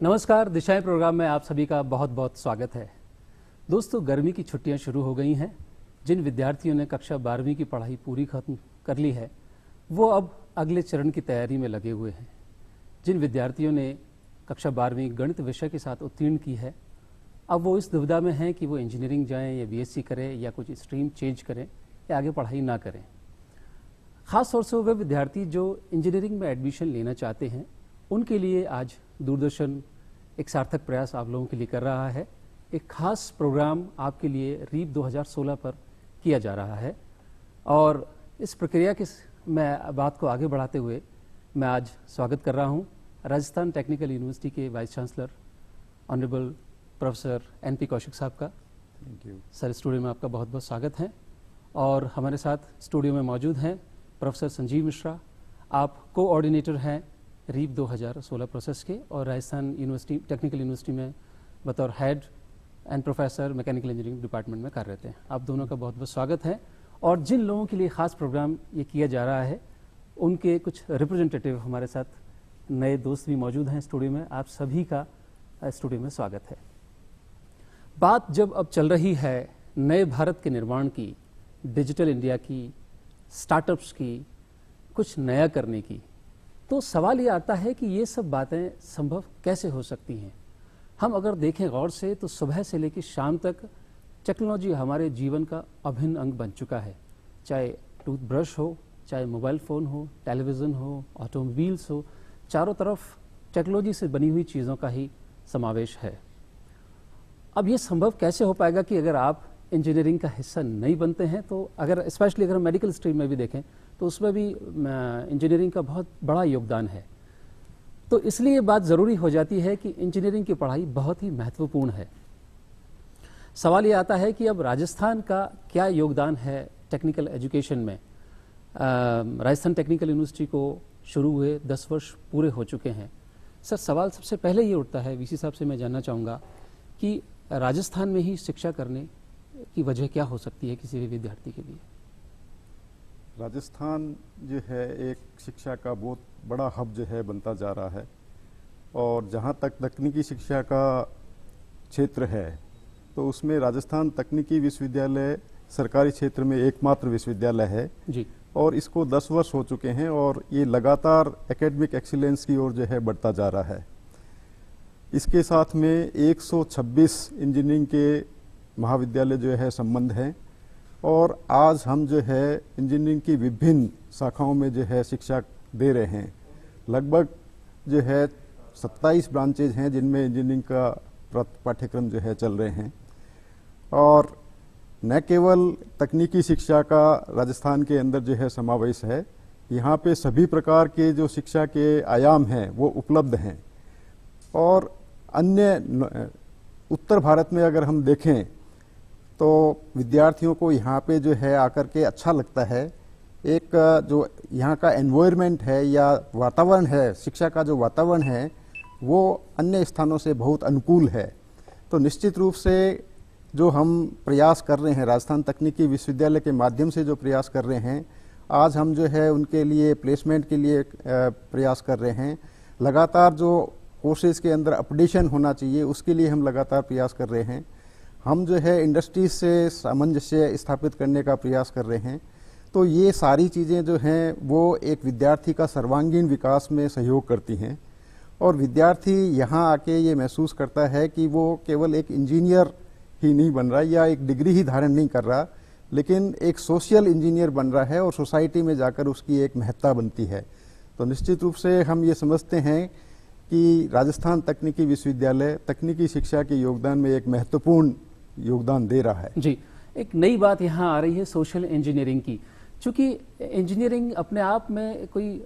नमस्कार, दिशाएं प्रोग्राम में आप सभी का बहुत बहुत स्वागत है। दोस्तों, गर्मी की छुट्टियां शुरू हो गई हैं। जिन विद्यार्थियों ने कक्षा 12वीं की पढ़ाई पूरी खत्म कर ली है, वो अब अगले चरण की तैयारी में लगे हुए हैं। जिन विद्यार्थियों ने कक्षा 12वीं गणित विषय के साथ उत्तीर्ण की है, अब वो इस दुविधा में हैं कि वो इंजीनियरिंग जाएं या बीएससी करें या कुछ स्ट्रीम चेंज करें या आगे पढ़ाई ना करें। ख़ास तौर से वे विद्यार्थी जो इंजीनियरिंग में एडमिशन लेना चाहते हैं, उनके लिए आज दूरदर्शन एक सार्थक प्रयास आप लोगों के लिए कर रहा है। एक खास प्रोग्राम आपके लिए रीप 2016 पर किया जा रहा है और इस प्रक्रिया की मैं बात को आगे बढ़ाते हुए मैं आज स्वागत कर रहा हूं राजस्थान टेक्निकल यूनिवर्सिटी के vice chancellor honourable professor NP Kaushik साहब का। थैंक यू सर, स्टूडियो में आपका बहुत बहुत स्वागत है। और हमारे साथ स्टूडियो में मौजूद हैं प्रोफेसर संजीव मिश्रा। आप कोऑर्डिनेटर हैं रीप 2016 प्रोसेस के और राजस्थान यूनिवर्सिटी टेक्निकल यूनिवर्सिटी में बतौर head and professor mechanical engineering department में कार्यरत हैं। आप दोनों का बहुत बहुत स्वागत है। और जिन लोगों के लिए खास प्रोग्राम ये किया जा रहा है, उनके कुछ रिप्रेजेंटेटिव हमारे साथ नए दोस्त भी मौजूद हैं स्टूडियो में। आप सभी का स्टूडियो में स्वागत है। बात जब अब चल रही है नए भारत के निर्माण की, डिजिटल इंडिया की, स्टार्टअप्स की, कुछ नया करने की, तो सवाल ये आता है कि ये सब बातें संभव कैसे हो सकती हैं। हम अगर देखें गौर से तो सुबह से लेकर शाम तक टेक्नोलॉजी हमारे जीवन का अभिन्न अंग बन चुका है। चाहे टूथब्रश हो, चाहे मोबाइल फ़ोन हो, टेलीविज़न हो, ऑटोमोबाइल्स हो, चारों तरफ टेक्नोलॉजी से बनी हुई चीज़ों का ही समावेश है। अब ये संभव कैसे हो पाएगा कि अगर आप इंजीनियरिंग का हिस्सा नहीं बनते हैं, तो अगर स्पेशली अगर हम मेडिकल स्ट्रीम में भी देखें तो उसमें भी इंजीनियरिंग का बहुत बड़ा योगदान है। तो इसलिए ये बात ज़रूरी हो जाती है कि इंजीनियरिंग की पढ़ाई बहुत ही महत्वपूर्ण है। सवाल ये आता है कि अब राजस्थान का क्या योगदान है टेक्निकल एजुकेशन में। राजस्थान टेक्निकल यूनिवर्सिटी को शुरू हुए 10 वर्ष पूरे हो चुके हैं। सर, सवाल सबसे पहले ये उठता है, वीसी साहब से मैं जानना चाहूँगा कि राजस्थान में ही शिक्षा करने की वजह क्या हो सकती है किसी भी विद्यार्थी के लिए। राजस्थान जो है एक शिक्षा का बहुत बड़ा हब जो है बनता जा रहा है और जहाँ तक तकनीकी शिक्षा का क्षेत्र है तो उसमें राजस्थान तकनीकी विश्वविद्यालय सरकारी क्षेत्र में एकमात्र विश्वविद्यालय है जी। और इसको 10 वर्ष हो चुके हैं और ये लगातार एकेडमिक एक्सीलेंस की ओर जो है बढ़ता जा रहा है। इसके साथ में 126 इंजीनियरिंग के महाविद्यालय जो है संबंध हैं और आज हम जो है इंजीनियरिंग की विभिन्न शाखाओं में जो है शिक्षा दे रहे हैं। लगभग जो है 27 ब्रांचेज हैं जिनमें इंजीनियरिंग का पाठ्यक्रम जो है चल रहे हैं। और न केवल तकनीकी शिक्षा का राजस्थान के अंदर जो है समावेश है, यहाँ पे सभी प्रकार के जो शिक्षा के आयाम हैं वो उपलब्ध हैं। और अन्य उत्तर भारत में अगर हम देखें तो विद्यार्थियों को यहाँ पे जो है आकर के अच्छा लगता है। एक जो यहाँ का एनवायरनमेंट है या वातावरण है, शिक्षा का जो वातावरण है वो अन्य स्थानों से बहुत अनुकूल है। तो निश्चित रूप से जो हम प्रयास कर रहे हैं, राजस्थान तकनीकी विश्वविद्यालय के माध्यम से जो प्रयास कर रहे हैं, आज हम जो है उनके लिए प्लेसमेंट के लिए प्रयास कर रहे हैं। लगातार जो कोर्सेज के अंदर अपडेशन होना चाहिए उसके लिए हम लगातार प्रयास कर रहे हैं। हम जो है इंडस्ट्रीज से सामंजस्य स्थापित करने का प्रयास कर रहे हैं। तो ये सारी चीज़ें जो हैं वो एक विद्यार्थी का सर्वांगीण विकास में सहयोग करती हैं और विद्यार्थी यहाँ आके ये महसूस करता है कि वो केवल एक इंजीनियर ही नहीं बन रहा या एक डिग्री ही धारण नहीं कर रहा, लेकिन एक सोशल इंजीनियर बन रहा है और सोसाइटी में जाकर उसकी एक महत्ता बनती है। तो निश्चित रूप से हम ये समझते हैं कि राजस्थान तकनीकी विश्वविद्यालय तकनीकी शिक्षा के योगदान में एक महत्वपूर्ण योगदान दे रहा है। जी, एक नई बात यहाँ आ रही है सोशल इंजीनियरिंग की। चूँकि इंजीनियरिंग अपने आप में कोई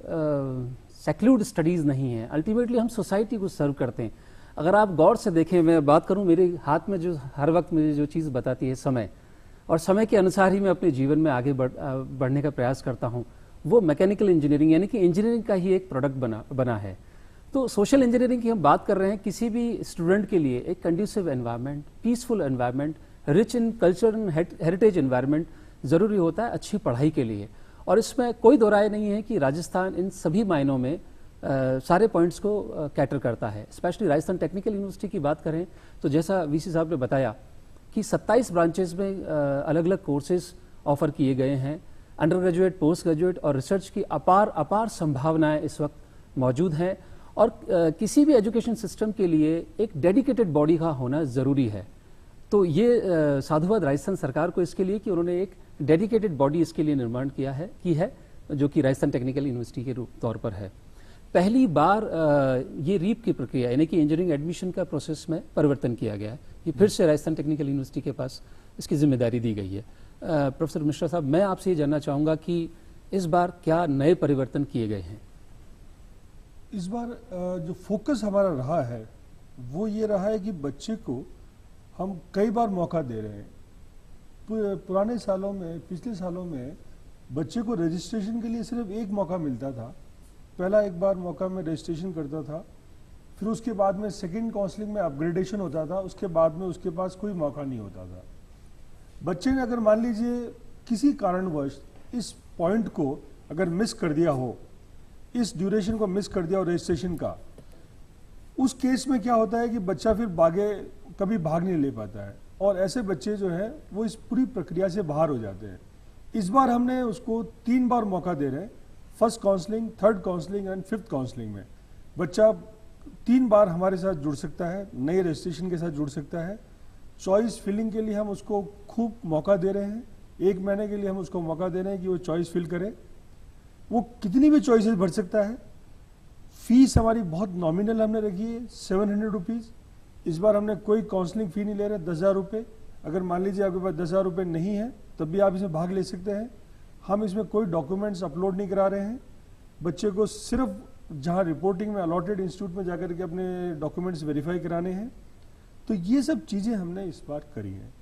सेक्लूड स्टडीज़ नहीं है, अल्टीमेटली हम सोसाइटी को सर्व करते हैं। अगर आप गौर से देखें, मैं बात करूं, मेरे हाथ में जो हर वक्त मुझे जो चीज़ बताती है समय, और समय के अनुसार ही मैं अपने जीवन में आगे बढ़ने का प्रयास करता हूं, वो मैकेनिकल इंजीनियरिंग यानी कि इंजीनियरिंग का ही एक प्रोडक्ट बना है। तो सोशल इंजीनियरिंग की हम बात कर रहे हैं। किसी भी स्टूडेंट के लिए एक conducive environment, peaceful environment, rich in culture and heritage environment ज़रूरी होता है अच्छी पढ़ाई के लिए। और इसमें कोई दो राय नहीं है कि राजस्थान इन सभी मायनों में सारे पॉइंट्स को कैटर करता है। स्पेशली राजस्थान टेक्निकल यूनिवर्सिटी की बात करें तो जैसा वीसी साहब ने बताया कि 27 ब्रांचेस में अलग अलग कोर्सेज ऑफर किए गए हैं। अंडर ग्रेजुएट, पोस्ट ग्रेजुएट और रिसर्च की अपार संभावनाएं इस वक्त मौजूद हैं और किसी भी एजुकेशन सिस्टम के लिए एक डेडिकेटेड बॉडी का होना ज़रूरी है। तो ये साधुवाद राजस्थान सरकार को इसके लिए कि उन्होंने एक डेडिकेटेड बॉडी इसके लिए निर्माण की है जो कि राजस्थान टेक्निकल यूनिवर्सिटी के तौर पर है। पहली बार ये रीप की प्रक्रिया यानी कि इंजीनियरिंग एडमिशन का प्रोसेस में परिवर्तन किया गया है। ये फिर से राजस्थान टेक्निकल यूनिवर्सिटी के पास इसकी जिम्मेदारी दी गई है। प्रोफेसर मिश्रा साहब, मैं आपसे ये जानना चाहूँगा कि इस बार क्या नए परिवर्तन किए गए हैं? इस बार जो फोकस हमारा रहा है वो ये रहा है कि बच्चे को हम कई बार मौका दे रहे हैं। पुराने सालों में, पिछले सालों में बच्चे को रजिस्ट्रेशन के लिए सिर्फ एक मौका मिलता था। पहला एक बार मौका में रजिस्ट्रेशन करता था, फिर उसके बाद में सेकंड काउंसलिंग में अपग्रेडेशन होता था, उसके बाद में उसके पास कोई मौका नहीं होता था। बच्चे ने अगर मान लीजिए किसी कारणवश इस पॉइंट को अगर मिस कर दिया हो, इस ड्यूरेशन को मिस कर दिया हो रजिस्ट्रेशन का, उस केस में क्या होता है कि बच्चा फिर कभी भाग नहीं ले पाता है और ऐसे बच्चे जो है वो इस पूरी प्रक्रिया से बाहर हो जाते हैं। इस बार हमने उसको 3 बार मौका दे रहे हैं, first counselling, third counselling and fifth counselling में। बच्चा 3 बार हमारे साथ जुड़ सकता है, नए रजिस्ट्रेशन के साथ जुड़ सकता है। चॉइस फिलिंग के लिए हम उसको खूब मौका दे रहे हैं। 1 महीने के लिए हम उसको मौका दे रहे हैं कि वो चॉइस फिल करे। वो कितनी भी चॉइसेस भर सकता है। फीस हमारी बहुत नॉमिनल हमने रखी है, 700 रुपीज़। इस बार हमने कोई काउंसलिंग फ़ी नहीं ले रहे, 10,000 रुपये। अगर मान लीजिए आपके पास 10,000 रुपये नहीं है तब भी आप इसमें भाग ले सकते हैं। हम इसमें कोई डॉक्यूमेंट्स अपलोड नहीं करा रहे हैं। बच्चे को सिर्फ जहां रिपोर्टिंग में अलॉटेड इंस्टीट्यूट में जाकर के अपने डॉक्यूमेंट्स वेरीफाई कराने हैं। तो ये सब चीज़ें हमने इस बार करी हैं।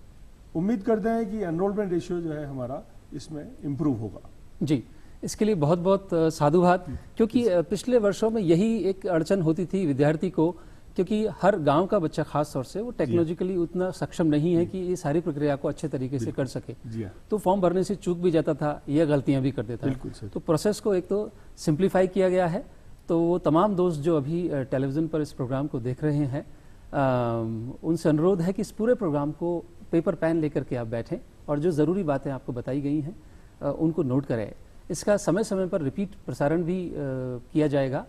उम्मीद करते हैं कि एनरोलमेंट रेशियो जो है हमारा इसमें इम्प्रूव होगा। जी, इसके लिए बहुत बहुत साधुवाद, क्योंकि पिछले वर्षों में यही एक अड़चन होती थी विद्यार्थी को, क्योंकि हर गांव का बच्चा खास तौर से वो टेक्नोलॉजिकली उतना सक्षम नहीं है कि ये सारी प्रक्रिया को अच्छे तरीके से कर सके। तो फॉर्म भरने से चूक भी जाता था या गलतियां भी कर देता था। तो प्रोसेस को एक तो सिंप्लीफाई किया गया है। तो वो तमाम दोस्त जो अभी टेलीविज़न पर इस प्रोग्राम को देख रहे हैं, उनसे अनुरोध है कि इस पूरे प्रोग्राम को पेपर पेन लेकर के आप बैठें और जो ज़रूरी बातें आपको बताई गई हैं उनको नोट करें। इसका समय समय पर रिपीट प्रसारण भी किया जाएगा,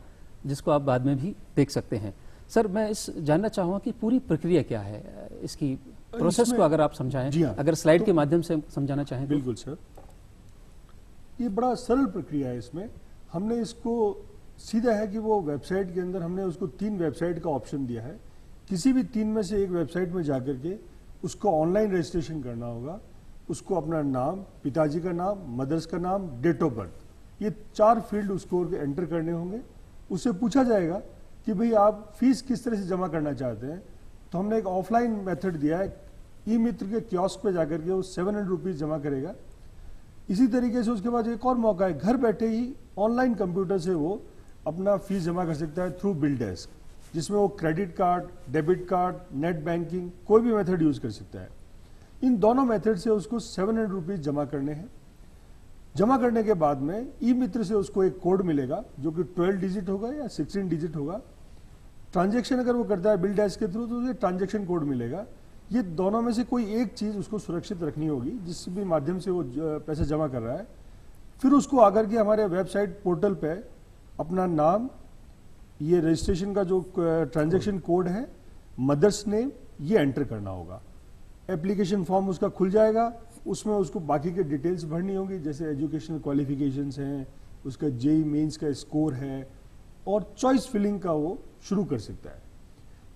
जिसको आप बाद में भी देख सकते हैं। सर, मैं इस जानना चाहूँगा कि पूरी प्रक्रिया क्या है, इसकी प्रोसेस को अगर आप समझाएं, अगर स्लाइड के माध्यम से समझाना चाहें। बिल्कुल सर, ये बड़ा सरल प्रक्रिया है। इसमें हमने इसको सीधा है कि वो वेबसाइट के अंदर हमने उसको 3 वेबसाइट का ऑप्शन दिया है। किसी भी 3 में से एक वेबसाइट में जाकर के उसको ऑनलाइन रजिस्ट्रेशन करना होगा। उसको अपना नाम, पिताजी का नाम, मदर्स का नाम, डेट ऑफ बर्थ, ये 4 फील्ड उसको एंटर करने होंगे। उससे पूछा जाएगा कि भाई आप फीस किस तरह से जमा करना चाहते हैं। तो हमने एक ऑफलाइन मेथड दिया है। ई मित्र के कियोस्क पे जाकर के वो 700 रुपीज़ जमा करेगा। इसी तरीके से उसके बाद एक और मौका है, घर बैठे ही ऑनलाइन कंप्यूटर से वो अपना फीस जमा कर सकता है थ्रू बिल डेस्क, जिसमें वो credit card, debit card, net banking, कोई भी मेथड यूज़ कर सकता है। इन दोनों मेथड से उसको 700 रुपीज़ जमा करने हैं। जमा करने के बाद में ई मित्र से उसको एक कोड मिलेगा जो कि 12 डिजिट होगा या 16 डिजिट होगा। ट्रांजैक्शन अगर वो करता है बिल डैश के थ्रू तो उसे ट्रांजैक्शन कोड मिलेगा। ये दोनों में से कोई एक चीज़ उसको सुरक्षित रखनी होगी जिस भी माध्यम से वो पैसे जमा कर रहा है। फिर उसको आकर के हमारे वेबसाइट पोर्टल पे अपना नाम, ये रजिस्ट्रेशन का जो ट्रांजैक्शन कोड है, मदर्स नेम, ये एंटर करना होगा। एप्लीकेशन फॉर्म उसका खुल जाएगा। उसमें उसको बाकी के डिटेल्स भरनी होंगी, जैसे एजुकेशनल क्वालिफिकेशंस हैं, उसका जेई मेंस का स्कोर है, और चॉइस फिलिंग का वो शुरू कर सकता है।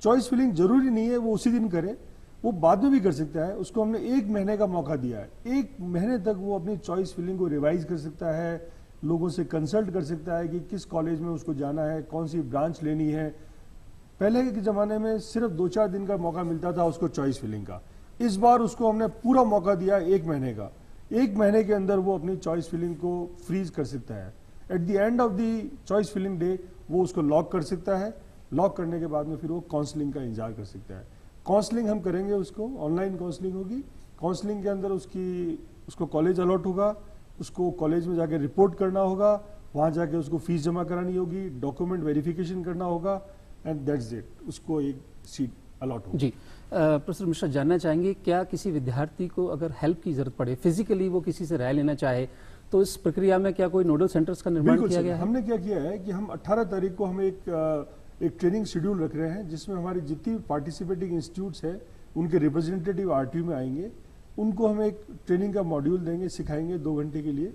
चॉइस फिलिंग जरूरी नहीं है वो उसी दिन करे, वो बाद में भी कर सकता है। उसको हमने 1 महीने का मौका दिया है। 1 महीने तक वो अपनी चॉइस फिलिंग को रिवाइज कर सकता है, लोगों से कंसल्ट कर सकता है कि किस कॉलेज में उसको जाना है, कौन सी ब्रांच लेनी है। पहले के ज़माने में सिर्फ 2-4 दिन का मौका मिलता था उसको चॉइस फिलिंग का। इस बार उसको हमने पूरा मौका दिया 1 महीने का। 1 महीने के अंदर वो अपनी चॉइस फिलिंग को फ्रीज कर सकता है। At the end of the choice filling day वो उसको लॉक कर सकता है। लॉक करने के बाद में फिर वो काउंसलिंग का इंतजार कर सकता है। काउंसलिंग हम करेंगे, उसको ऑनलाइन काउंसलिंग होगी। काउंसलिंग के अंदर उसको कॉलेज अलॉट होगा, उसको कॉलेज में जाकर रिपोर्ट करना होगा, वहाँ जाके उसको फीस जमा करानी होगी, डॉक्यूमेंट वेरिफिकेशन करना होगा एंड दैट्स इट, उसको एक सीट अलॉट होगी। जी प्रोफेसर मिश्रा, जानना चाहेंगे क्या किसी विद्यार्थी को अगर हेल्प की जरूरत पड़े, फिजिकली वो किसी से राय लेना चाहे, तो इस प्रक्रिया में क्या कोई नोडल सेंटर्स का निर्माण बिल्कुल किया सर, गया है? हमने क्या किया है कि हम 18 तारीख को हम एक ट्रेनिंग शेड्यूल रख रहे हैं, जिसमें हमारी जितनी पार्टिसिपेटिंग इंस्टीट्यूट्स है उनके रिप्रेजेंटेटिव आरटीयू में आएंगे, उनको हम एक ट्रेनिंग का मॉड्यूल देंगे, सिखाएंगे 2 घंटे के लिए,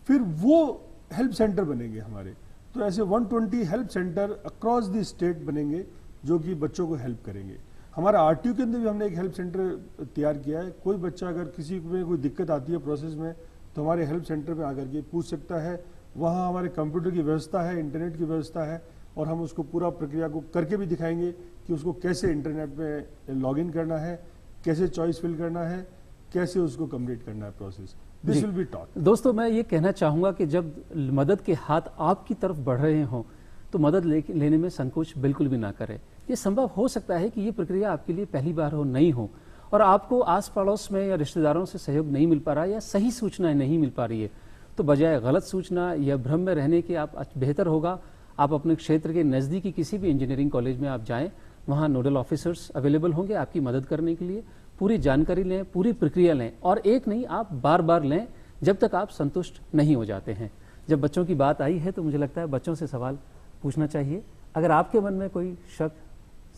फिर वो हेल्प सेंटर बनेंगे हमारे। तो ऐसे 120 help centre across the state बनेंगे जो कि बच्चों को हेल्प करेंगे। हमारा आरटीयू के अंदर भी हमने एक हेल्प सेंटर तैयार किया है। कोई बच्चा अगर किसी में कोई दिक्कत आती है प्रोसेस में तो हमारे हेल्प सेंटर में आकर के पूछ सकता है। वहाँ हमारे कंप्यूटर की व्यवस्था है, इंटरनेट की व्यवस्था है, और हम उसको पूरा प्रक्रिया को करके भी दिखाएंगे कि उसको कैसे इंटरनेट में लॉगिन करना है, कैसे चॉइस फिल करना है, कैसे उसको कंप्लीट करना है process. This will be taught. दोस्तों, मैं ये कहना चाहूंगा कि जब मदद के हाथ आपकी तरफ बढ़ रहे हों तो मदद लेने में संकोच बिल्कुल भी ना करें। ये संभव हो सकता है कि ये प्रक्रिया आपके लिए पहली बार हो, नहीं हो, और आपको आस पड़ोस में या रिश्तेदारों से सहयोग नहीं मिल पा रहा है या सही सूचनाएं नहीं मिल पा रही है, तो बजाय गलत सूचना या भ्रम में रहने के आप बेहतर होगा आप अपने क्षेत्र के नज़दीकी किसी भी इंजीनियरिंग कॉलेज में आप जाएं। वहाँ नोडल ऑफिसर्स अवेलेबल होंगे आपकी मदद करने के लिए। पूरी जानकारी लें, पूरी प्रक्रिया लें, और एक नहीं आप बार बार लें जब तक आप संतुष्ट नहीं हो जाते हैं। जब बच्चों की बात आई है तो मुझे लगता है बच्चों से सवाल पूछना चाहिए। अगर आपके मन में कोई शक,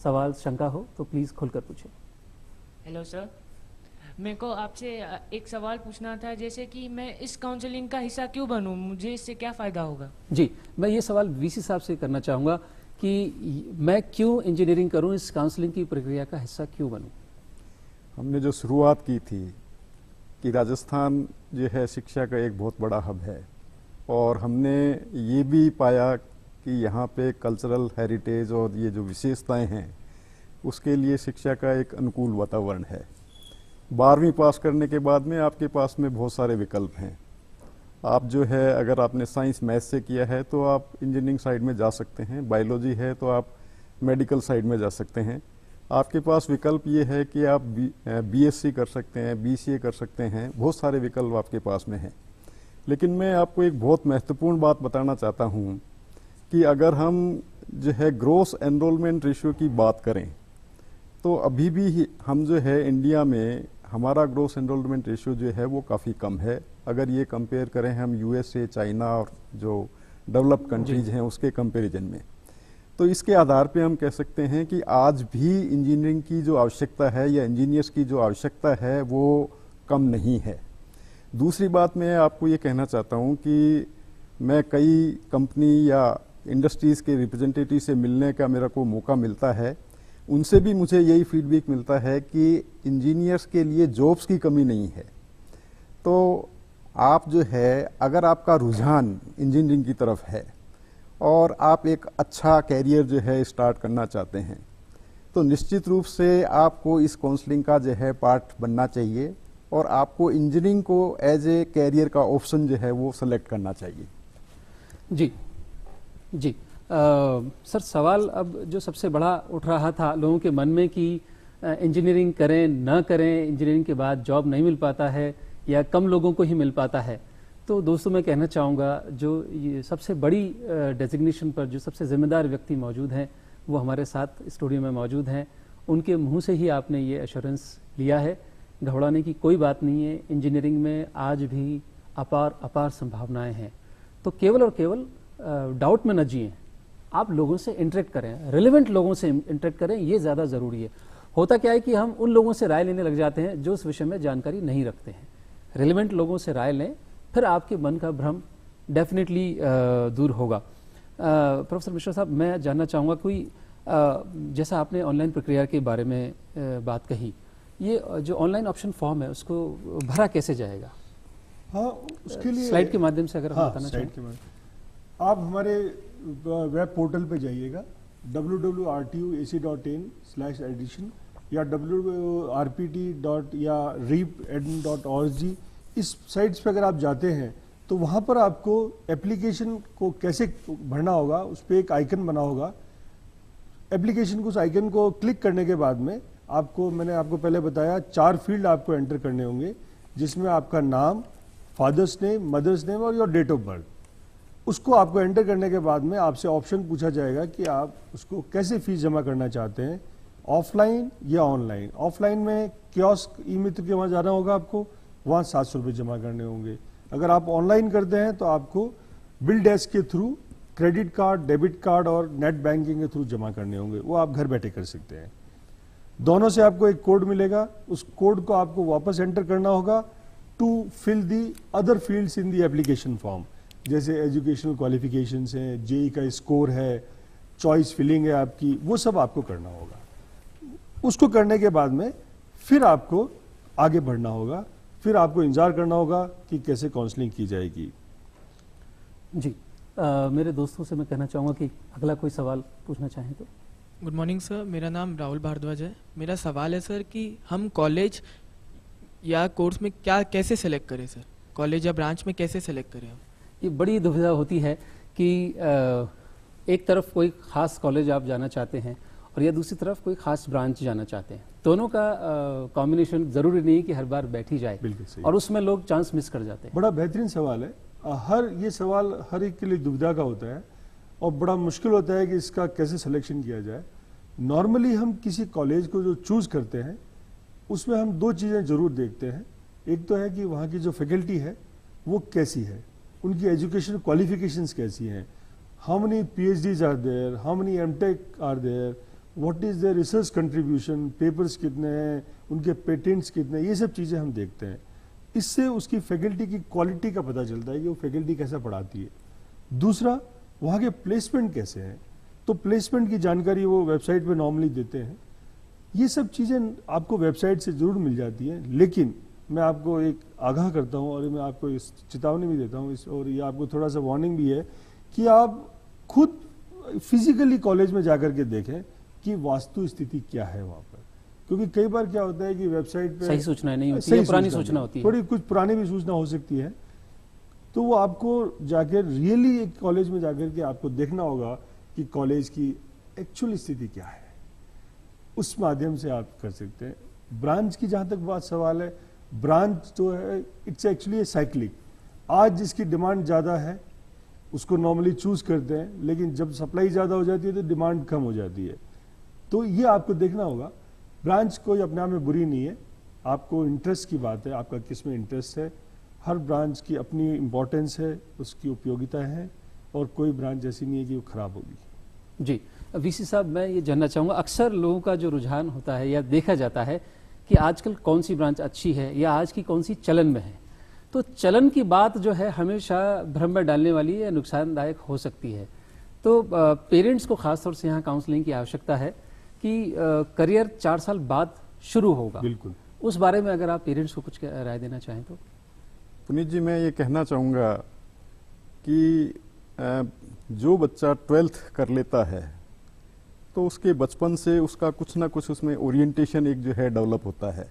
सवाल, शंका हो तो प्लीज़ खुलकर पूछें। हेलो सर, मेरे को आपसे एक सवाल पूछना था, जैसे कि मैं इस काउंसलिंग का हिस्सा क्यों बनूं, मुझे इससे क्या फ़ायदा होगा? जी, मैं ये सवाल वीसी साहब से करना चाहूँगा कि मैं क्यों इंजीनियरिंग करूँ, इस काउंसलिंग की प्रक्रिया का हिस्सा क्यों बनूँ? हमने जो शुरुआत की थी कि राजस्थान जो है शिक्षा का एक बहुत बड़ा हब है, और हमने ये भी पाया कि यहाँ पे कल्चरल हेरिटेज और ये जो विशेषताएं हैं उसके लिए शिक्षा का एक अनुकूल वातावरण है। 12वीं पास करने के बाद में आपके पास में बहुत सारे विकल्प हैं। आप जो है अगर आपने साइंस मैथ से किया है तो आप इंजीनियरिंग साइड में जा सकते हैं, बायोलॉजी है तो आप मेडिकल साइड में जा सकते हैं। आपके पास विकल्प ये है कि आप बीएससी कर सकते हैं, बीसीए कर सकते हैं, बहुत सारे विकल्प आपके पास में हैं। लेकिन मैं आपको एक बहुत महत्वपूर्ण बात बताना चाहता हूँ कि अगर हम जो है ग्रोस एनरोलमेंट रेशियो की बात करें तो अभी भी हम जो है इंडिया में हमारा ग्रोस एनरोलमेंट रेशियो जो है वो काफ़ी कम है। अगर ये कंपेयर करें हम यूएसए, चाइना और जो डेवलप्ड कंट्रीज हैं उसके कंपैरिजन में, तो इसके आधार पे हम कह सकते हैं कि आज भी इंजीनियरिंग की जो आवश्यकता है या इंजीनियर्स की जो आवश्यकता है वो कम नहीं है। दूसरी बात मैं आपको ये कहना चाहता हूँ कि मैं कई कंपनी या इंडस्ट्रीज़ के रिप्रेजेंटेटिव से मिलने का मेरा को मौका मिलता है, उनसे भी मुझे यही फीडबैक मिलता है कि इंजीनियर्स के लिए जॉब्स की कमी नहीं है। तो आप जो है अगर आपका रुझान इंजीनियरिंग की तरफ है और आप एक अच्छा कैरियर जो है स्टार्ट करना चाहते हैं तो निश्चित रूप से आपको इस काउंसलिंग का जो है पार्ट बनना चाहिए और आपको इंजीनियरिंग को एज ए कैरियर का ऑप्शन जो है वो सेलेक्ट करना चाहिए। जी जी सर, सवाल अब जो सबसे बड़ा उठ रहा था लोगों के मन में कि इंजीनियरिंग करें ना करें, इंजीनियरिंग के बाद जॉब नहीं मिल पाता है या कम लोगों को ही मिल पाता है। तो दोस्तों मैं कहना चाहूँगा जो ये सबसे बड़ी डेजिग्नेशन पर जो सबसे जिम्मेदार व्यक्ति मौजूद हैं वो हमारे साथ स्टूडियो में मौजूद हैं। उनके मुंह से ही आपने ये एश्योरेंस लिया है, घबराने की कोई बात नहीं है। इंजीनियरिंग में आज भी अपार संभावनाएं हैं। तो केवल और केवल डाउट में न जिएं, आप लोगों से इंटरेक्ट करें, रिलेवेंट लोगों से इंटरेक्ट करें, ये ज़्यादा ज़रूरी है। होता क्या है कि हम उन लोगों से राय लेने लग जाते हैं जो उस विषय में जानकारी नहीं रखते हैं। रिलेवेंट लोगों से राय लें, फिर आपके मन का भ्रम डेफिनेटली दूर होगा। प्रोफेसर मिश्रा साहब, मैं जानना चाहूँगा कोई जैसा आपने ऑनलाइन प्रक्रिया के बारे में बात कही, ये जो ऑनलाइन ऑप्शन फॉर्म है उसको भरा कैसे जाएगा? हाँ, उसके लिए स्लाइड के माध्यम से अगर हम बताना चाहें, आप हमारे वेब पोर्टल पे जाइएगा www.rtuac.in/edition या wrpt. या reap.org। इस साइट्स पे अगर आप जाते हैं तो वहाँ पर आपको एप्लीकेशन को कैसे भरना होगा, उस पर एक आइकन बना होगा। एप्लीकेशन को, उस आइकन को क्लिक करने के बाद में आपको, मैंने आपको पहले बताया, 4 फील्ड आपको एंटर करने होंगे, जिसमें आपका नाम, फादर्स नेम, मदर्स नेम और योर डेट ऑफ बर्थ। उसको आपको एंटर करने के बाद में आपसे ऑप्शन पूछा जाएगा कि आप उसको कैसे फीस जमा करना चाहते हैं, ऑफलाइन या ऑनलाइन। ऑफलाइन में कियोस्क ई मित्र के वहाँ जाना होगा आपको, वहाँ 700 रुपये जमा करने होंगे। अगर आप ऑनलाइन करते हैं तो आपको बिल डेस्क के through credit card, debit card और नेट बैंकिंग के थ्रू जमा करने होंगे, वो आप घर बैठे कर सकते हैं। दोनों से आपको एक कोड मिलेगा, उस कोड को आपको वापस एंटर करना होगा to fill the other fields in the application form, जैसे एजुकेशनल क्वालिफिकेशंस हैं, जेई का स्कोर है, चॉइस फिलिंग है आपकी, वो सब आपको करना होगा। उसको करने के बाद में फिर आपको आगे बढ़ना होगा, फिर आपको इंतजार करना होगा कि कैसे काउंसलिंग की जाएगी। जी मेरे दोस्तों से मैं कहना चाहूँगा कि अगला कोई सवाल पूछना चाहें तो। गुड मॉर्निंग सर, मेरा नाम राहुल भारद्वाज है। मेरा सवाल है सर कि हम कॉलेज या कोर्स में क्या कैसे सेलेक्ट करें सर, कॉलेज या ब्रांच में कैसे सेलेक्ट करें हम? ये बड़ी दुविधा होती है कि एक तरफ कोई ख़ास कॉलेज आप जाना चाहते हैं और या दूसरी तरफ कोई ख़ास ब्रांच जाना चाहते हैं। दोनों का कॉम्बिनेशन ज़रूरी नहीं कि हर बार बैठ ही जाए, बिल्कुल सही। और उसमें लोग चांस मिस कर जाते हैं। बड़ा बेहतरीन सवाल है। ये सवाल हर एक के लिए दुविधा का होता है और बड़ा मुश्किल होता है कि इसका कैसे सिलेक्शन किया जाए। नॉर्मली हम किसी कॉलेज को जो चूज़ करते हैं उसमें हम दो चीज़ें ज़रूर देखते हैं। एक तो है कि वहाँ की जो फैकल्टी है वो कैसी है, उनकी एजुकेशन क्वालिफिकेशंस कैसी हैं, how many PhDs are there, how many MTech are there, what is their research contribution, papers कितने हैं, उनके पेटेंट्स कितने, ये सब चीज़ें हम देखते हैं। इससे उसकी फैकल्टी की क्वालिटी का पता चलता है कि वो फैकल्टी कैसा पढ़ाती है। दूसरा, वहाँ के प्लेसमेंट कैसे हैं, तो प्लेसमेंट की जानकारी वो वेबसाइट पे नॉर्मली देते हैं। ये सब चीज़ें आपको वेबसाइट से ज़रूर मिल जाती हैं, लेकिन मैं आपको एक आगाह करता हूँ और मैं आपको इस चेतावनी भी देता हूँ, और ये आपको थोड़ा सा वार्निंग भी है कि आप खुद फिजिकली कॉलेज में जाकर के देखें कि वास्तु स्थिति क्या है वहाँ पर, क्योंकि कई बार क्या होता है कि वेबसाइट पे सही सूचना नहीं होती है, पुरानी सूचना होती है, थोड़ी कुछ पुरानी भी सूचना हो सकती है। तो वो आपको जाकर रियली एक कॉलेज में जाकर के आपको देखना होगा कि कॉलेज की एक्चुअल स्थिति क्या है, उस माध्यम से आप कर सकते हैं। ब्रांच की जहाँ तक बात सवाल है, ब्रांच जो है इट्स एक्चुअली साइक्लिक। आज जिसकी डिमांड ज़्यादा है उसको नॉर्मली चूज़ करते हैं, लेकिन जब सप्लाई ज़्यादा हो जाती है तो डिमांड कम हो जाती है। तो ये आपको देखना होगा। ब्रांच कोई अपने आप में बुरी नहीं है, आपको इंटरेस्ट की बात है, आपका किस में इंटरेस्ट है। हर ब्रांच की अपनी इम्पोर्टेंस है, उसकी उपयोगिता है, और कोई ब्रांच ऐसी नहीं है कि वो खराब होगी। जी वीसी साहब, मैं ये जानना चाहूँगा, अक्सर लोगों का जो रुझान होता है या देखा जाता है कि आजकल कौन सी ब्रांच अच्छी है या आज की कौन सी चलन में है, तो चलन की बात जो है हमेशा भ्रम में डालने वाली या नुकसानदायक हो सकती है। तो पेरेंट्स को खासतौर से यहाँ काउंसलिंग की आवश्यकता है कि करियर 4 साल बाद शुरू होगा, बिल्कुल उस बारे में अगर आप पेरेंट्स को कुछ राय देना चाहें तो। पुनीत जी, मैं ये कहना चाहूँगा कि जो बच्चा 12th कर लेता है तो उसके बचपन से उसका कुछ ना कुछ उसमें ओरिएंटेशन एक जो है डेवलप होता है,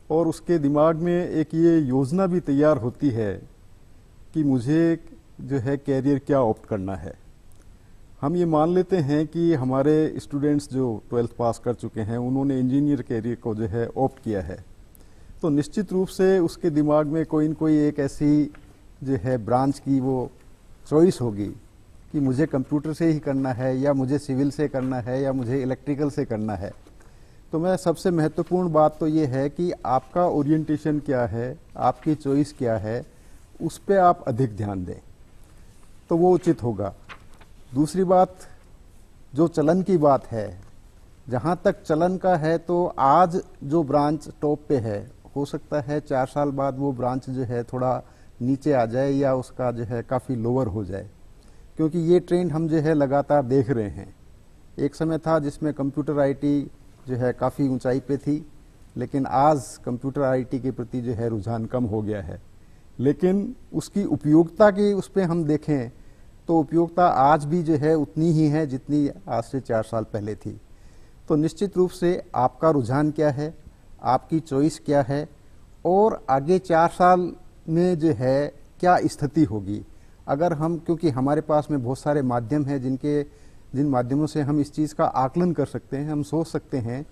और उसके दिमाग में एक ये योजना भी तैयार होती है कि मुझे जो है कैरियर क्या ऑप्ट करना है। हम ये मान लेते हैं कि हमारे स्टूडेंट्स जो 12th पास कर चुके हैं उन्होंने इंजीनियर कैरियर को जो है ऑप्ट किया है, तो निश्चित रूप से उसके दिमाग में कोई न कोई एक ऐसी जो है ब्रांच की वो चॉइस होगी कि मुझे कंप्यूटर से ही करना है, या मुझे सिविल से करना है, या मुझे इलेक्ट्रिकल से करना है। तो मैं सबसे महत्वपूर्ण बात तो ये है कि आपका ओरिएंटेशन क्या है, आपकी चॉइस क्या है, उस पर आप अधिक ध्यान दें तो वो उचित होगा। दूसरी बात, जो चलन की बात है, जहाँ तक चलन का है तो आज जो ब्रांच टॉप पे है, हो सकता है 4 साल बाद वो ब्रांच जो है थोड़ा नीचे आ जाए या उसका जो है काफ़ी लोअर हो जाए, क्योंकि ये ट्रेंड हम जो है लगातार देख रहे हैं। एक समय था जिसमें कंप्यूटर आईटी जो है काफ़ी ऊंचाई पे थी, लेकिन आज कंप्यूटर आईटी के प्रति जो है रुझान कम हो गया है। लेकिन उसकी उपयोगिता की उस पर हम देखें तो उपयोगिता आज भी जो है उतनी ही है जितनी आज से 4 साल पहले थी। तो निश्चित रूप से आपका रुझान क्या है, आपकी चॉइस क्या है, और आगे 4 साल में जो है क्या स्थिति होगी। अगर हम, क्योंकि हमारे पास में बहुत सारे माध्यम हैं जिन माध्यमों से हम इस चीज़ का आकलन कर सकते हैं, हम सोच सकते हैं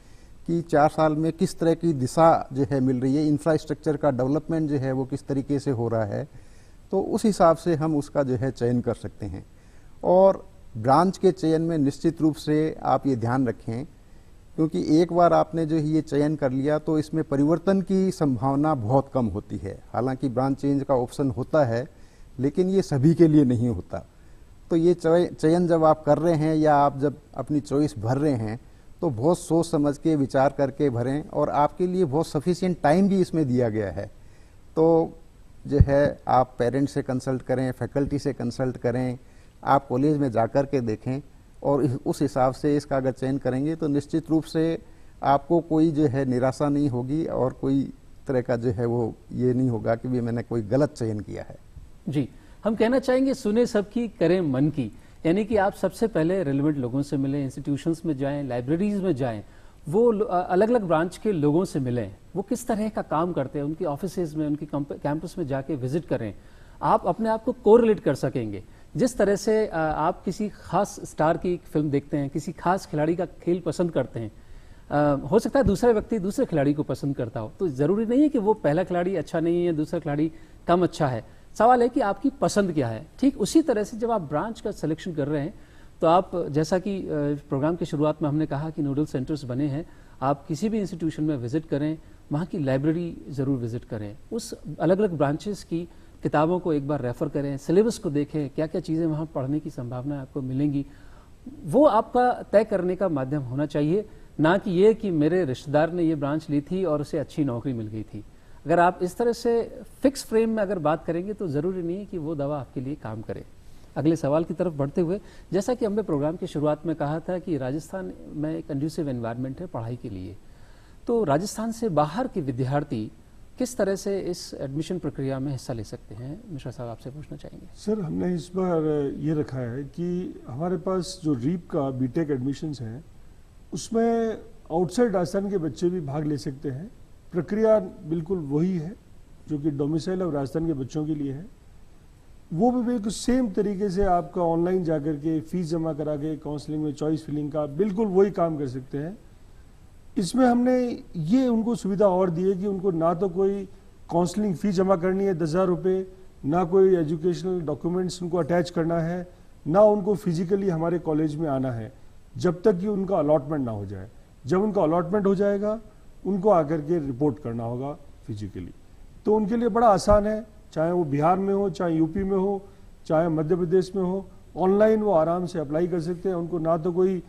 कि 4 साल में किस तरह की दिशा जो है मिल रही है, इंफ्रास्ट्रक्चर का डेवलपमेंट जो है वो किस तरीके से हो रहा है। तो उस हिसाब से हम उसका जो है चयन कर सकते हैं। और ब्रांच के चयन में निश्चित रूप से आप ये ध्यान रखें, क्योंकि एक बार आपने जो ये चयन कर लिया तो इसमें परिवर्तन की संभावना बहुत कम होती है। हालांकि ब्रांच चेंज का ऑप्शन होता है, लेकिन ये सभी के लिए नहीं होता। तो ये चयन जब आप कर रहे हैं या आप जब अपनी चॉइस भर रहे हैं तो बहुत सोच समझ के विचार करके भरें, और आपके लिए बहुत सफिशिएंट टाइम भी इसमें दिया गया है। तो जो है आप पेरेंट्स से कंसल्ट करें, फैकल्टी से कंसल्ट करें, आप कॉलेज में जाकर के देखें, और उस हिसाब से इसका अगर चयन करेंगे तो निश्चित रूप से आपको कोई जो है निराशा नहीं होगी, और कोई तरह का जो है वो ये नहीं होगा कि भी मैंने कोई गलत चयन किया है। जी, हम कहना चाहेंगे सुने सबकी करें मन की, यानी कि आप सबसे पहले रेलेवेंट लोगों से मिलें, इंस्टीट्यूशंस में जाएं, लाइब्रेरीज में जाएं, वो अलग अलग ब्रांच के लोगों से मिलें, वो किस तरह का काम करते हैं, उनकी ऑफिसेज में, उनकी कैंपस में जाके विजिट करें। आप अपने आप को कोरिलेट कर सकेंगे। जिस तरह से आप किसी खास स्टार की फिल्म देखते हैं, किसी खास खिलाड़ी का खेल पसंद करते हैं, हो सकता है दूसरा व्यक्ति दूसरे खिलाड़ी को पसंद करता हो, तो ज़रूरी नहीं है कि वो पहला खिलाड़ी अच्छा नहीं है, दूसरा खिलाड़ी कम अच्छा है। सवाल है कि आपकी पसंद क्या है। ठीक उसी तरह से जब आप ब्रांच का सिलेक्शन कर रहे हैं तो आप, जैसा कि प्रोग्राम की शुरुआत में हमने कहा कि नोडल सेंटर्स बने हैं, आप किसी भी इंस्टीट्यूशन में विजिट करें, वहाँ की लाइब्रेरी ज़रूर विजिट करें, उस अलग अलग ब्रांचेस की किताबों को एक बार रेफ़र करें, सिलेबस को देखें, क्या क्या चीज़ें वहाँ पढ़ने की संभावना आपको मिलेंगी। वो आपका तय करने का माध्यम होना चाहिए, ना कि ये कि मेरे रिश्तेदार ने ये ब्रांच ली थी और उसे अच्छी नौकरी मिल गई थी। अगर आप इस तरह से फिक्स फ्रेम में अगर बात करेंगे तो ज़रूरी नहीं है कि वो दवा आपके लिए काम करे। अगले सवाल की तरफ बढ़ते हुए, जैसा कि हमने प्रोग्राम की शुरुआत में कहा था कि राजस्थान में एक कंड्यूसिव एनवायरनमेंट है पढ़ाई के लिए, तो राजस्थान से बाहर के विद्यार्थी किस तरह से इस एडमिशन प्रक्रिया में हिस्सा ले सकते हैं? मिश्रा साहब, आपसे पूछना चाहेंगे। सर, हमने इस बार ये रखा है कि हमारे पास जो रीप का बीटेक एडमिशन्स हैं उसमें आउटसाइड राजस्थान के बच्चे भी भाग ले सकते हैं। प्रक्रिया बिल्कुल वही है जो कि डोमिसाइल ऑफ राजस्थान के बच्चों के लिए है। वो भी बिल्कुल सेम तरीके से आपका ऑनलाइन जाकर के फीस जमा करा के काउंसलिंग में चॉइस फिलिंग का बिल्कुल वही काम कर सकते हैं। इसमें हमने ये उनको सुविधा और दी है कि उनको ना तो कोई काउंसलिंग फीस जमा करनी है 10,000 रुपये, ना कोई एजुकेशनल डॉक्यूमेंट्स उनको अटैच करना है, ना उनको फिजिकली हमारे कॉलेज में आना है, जब तक कि उनका अलॉटमेंट ना हो जाए। जब उनका अलॉटमेंट हो जाएगा उनको आकर के रिपोर्ट करना होगा फिजिकली। तो उनके लिए बड़ा आसान है, चाहे वो बिहार में हो, चाहे यूपी में हो, चाहे मध्य प्रदेश में हो, ऑनलाइन वो आराम से अप्लाई कर सकते हैं। उनको ना तो कोई,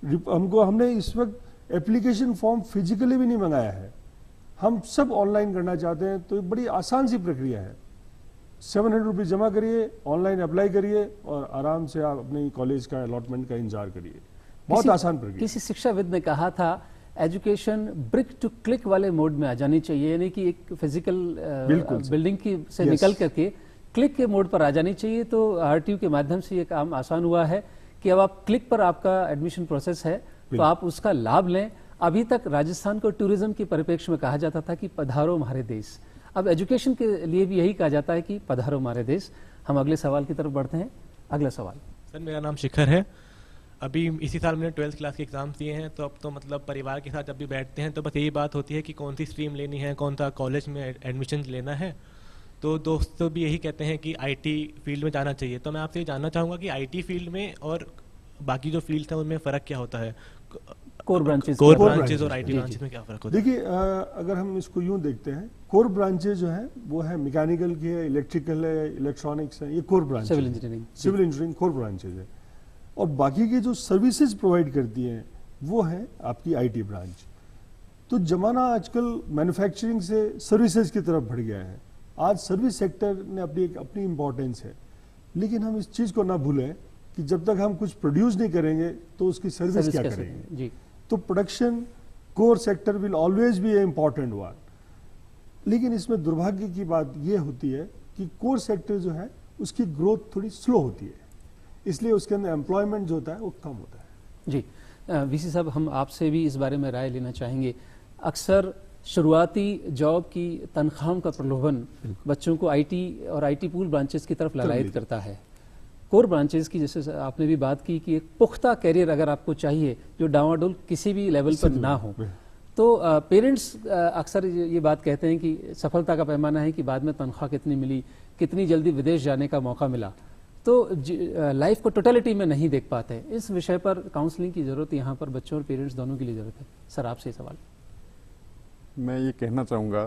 हमने इस वक्त एप्लीकेशन फॉर्म फिजिकली भी नहीं मंगाया है, हम सब ऑनलाइन करना चाहते हैं। तो बड़ी आसान सी प्रक्रिया है। 700 रुपीज़ जमा करिए, ऑनलाइन अप्लाई करिए और आराम से आप अपने कॉलेज का अलॉटमेंट का इंतजार करिए। बहुत आसान प्रक्रिया। किसी शिक्षाविद ने कहा था एजुकेशन ब्रिक टू क्लिक वाले मोड में आ जानी चाहिए, यानी कि एक फिजिकल बिल्डिंग की से निकल करके क्लिक के मोड पर आ जानी चाहिए। तो आरटीयू के माध्यम से ये काम आसान हुआ है कि अब आप क्लिक पर आपका एडमिशन प्रोसेस है तो आप उसका लाभ लें। अभी तक राजस्थान को टूरिज्म के परिप्रेक्ष्य में कहा जाता था कि पधारो हमारे देश, अब एजुकेशन के लिए भी यही कहा जाता है कि पधारो हमारे देश। हम अगले सवाल की तरफ बढ़ते हैं। अगला सवाल। सर, मेरा नाम शिखर है। अभी इसी साल मैंने 12th क्लास के एग्ज़ाम दिए हैं, तो अब तो मतलब परिवार के साथ जब भी बैठते हैं तो बस यही बात होती है कि कौन सी स्ट्रीम लेनी है, कौन सा कॉलेज में एडमिशन लेना है। तो दोस्त भी यही कहते हैं कि आईटी फील्ड में जाना चाहिए। तो मैं आपसे ये जानना चाहूँगा कि आईटी फील्ड में और बाकी जो फील्ड्स हैं उनमें फ़र्क क्या होता है? कोर ब्रांचेस और आईटी ब्रांचेस में क्या फ़र्क होता है? देखिए, अगर हम इसको यूँ देखते हैं, कोर ब्रांचेज जो हैं वो है मैकेनिकल की है, इलेक्ट्रिकल है, इलेक्ट्रॉनिक्स है, ये core branch, civil engineering core branches है। और बाकी की जो सर्विसेज प्रोवाइड करती हैं वो है आपकी आईटी ब्रांच। तो जमाना आजकल मैन्युफैक्चरिंग से सर्विसेज की तरफ बढ़ गया है। आज सर्विस सेक्टर ने अपनी इम्पोर्टेंस है, लेकिन हम इस चीज़ को ना भूलें कि जब तक हम कुछ प्रोड्यूस नहीं करेंगे तो उसकी सर्विस क्या करेंगे जी। तो production core sector will always be A important one. लेकिन इसमें दुर्भाग्य की बात यह होती है कि कोर सेक्टर जो है उसकी ग्रोथ थोड़ी स्लो होती है, इसलिए उसके अंदर एम्प्लॉयमेंट जो होता है वो कम होता है। जी, वीसी साहब, हम आपसे भी इस बारे में राय लेना चाहेंगे। अक्सर शुरुआती जॉब की तनख्वाहों का प्रलोभन बच्चों को आईटी और आईटी पूल ब्रांचेस की तरफ लालायित करता है। कोर ब्रांचेस की, जैसे आपने भी बात की कि एक पुख्ता कैरियर अगर आपको चाहिए जो डावाडोल किसी भी लेवल पर ना हो, तो पेरेंट्स अक्सर ये बात कहते हैं कि सफलता का पैमाना है कि बाद में तनख्वाह कितनी मिली, कितनी जल्दी विदेश जाने का मौका मिला, तो लाइफ को टोटलिटी में नहीं देख पाते। इस विषय पर काउंसलिंग की ज़रूरत यहाँ पर बच्चों और पेरेंट्स दोनों के लिए ज़रूरत है। सर, आपसे सवाल। मैं ये कहना चाहूँगा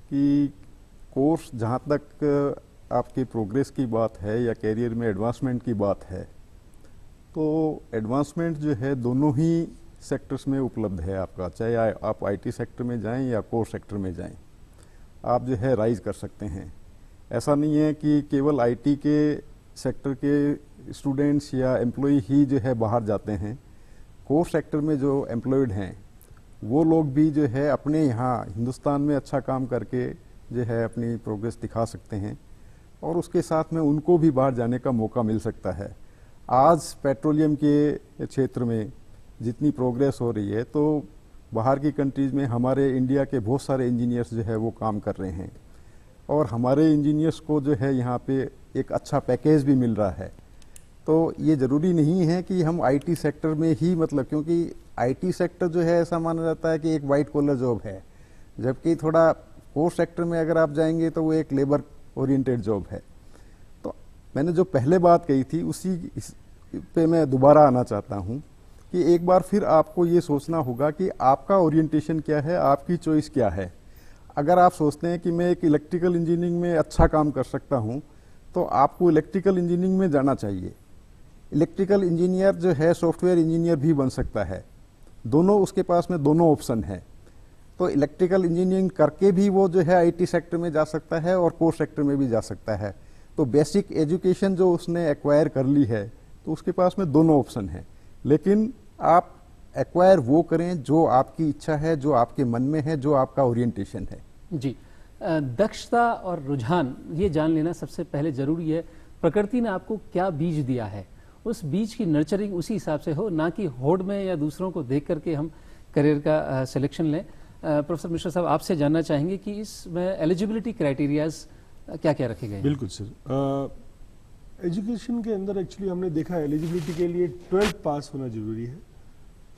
कि कोर्स, जहाँ तक आपकी प्रोग्रेस की बात है या कैरियर में एडवांसमेंट की बात है, तो एडवांसमेंट जो है दोनों ही सेक्टर्स में उपलब्ध है आपका, चाहे आप आईटी सेक्टर में जाएं या कोर सेक्टर में जाएं, आप जो है राइज कर सकते हैं। ऐसा नहीं है कि केवल आईटी के सेक्टर के स्टूडेंट्स या एम्प्लॉय ही जो है बाहर जाते हैं। कोर सेक्टर में जो एम्प्लॉयड हैं वो लोग भी जो है अपने यहाँ हिंदुस्तान में अच्छा काम करके जो है अपनी प्रोग्रेस दिखा सकते हैं, और उसके साथ में उनको भी बाहर जाने का मौका मिल सकता है। आज पेट्रोलियम के क्षेत्र में जितनी प्रोग्रेस हो रही है, तो बाहर की कंट्रीज़ में हमारे इंडिया के बहुत सारे इंजीनियर्स जो है वो काम कर रहे हैं, और हमारे इंजीनियर्स को जो है यहाँ पे एक अच्छा पैकेज भी मिल रहा है। तो ये ज़रूरी नहीं है कि हम आईटी सेक्टर में ही, मतलब क्योंकि आईटी सेक्टर जो है ऐसा माना जाता है कि एक वाइट कॉलर जॉब है, जबकि थोड़ा कोर सेक्टर में अगर आप जाएंगे तो वो एक लेबर ओरिएंटेड जॉब है। तो मैंने जो पहले बात कही थी उसी पे मैं दोबारा आना चाहता हूँ कि एक बार फिर आपको ये सोचना होगा कि आपका ओरिएंटेशन क्या है, आपकी चॉइस क्या है। अगर आप सोचते हैं कि मैं एक इलेक्ट्रिकल इंजीनियरिंग में अच्छा काम कर सकता हूँ, तो आपको इलेक्ट्रिकल इंजीनियरिंग में जाना चाहिए। इलेक्ट्रिकल इंजीनियर जो है सॉफ्टवेयर इंजीनियर भी बन सकता है, दोनों उसके पास में दोनों ऑप्शन है। तो इलेक्ट्रिकल इंजीनियरिंग करके भी वो जो है आईटी सेक्टर में जा सकता है और कोर सेक्टर में भी जा सकता है। तो बेसिक एजुकेशन जो उसने एक्वायर कर ली है, तो उसके पास में दोनों ऑप्शन है। लेकिन आप एक्वायर वो करें जो आपकी इच्छा है, जो आपके मन में है, जो आपका ओरिएंटेशन है। जी, दक्षता और रुझान ये जान लेना सबसे पहले ज़रूरी है। प्रकृति ने आपको क्या बीज दिया है, उस बीज की नर्चरिंग उसी हिसाब से हो, ना कि होड़ में या दूसरों को देख करके हम करियर का सिलेक्शन लें। प्रोफेसर मिश्रा साहब, आपसे जानना चाहेंगे कि इसमें एलिजिबिलिटी क्राइटेरियाज क्या क्या रखे गए हैं? बिल्कुल सर, एजुकेशन के अंदर एक्चुअली हमने देखा एलिजिबिलिटी के लिए 12th पास होना जरूरी है।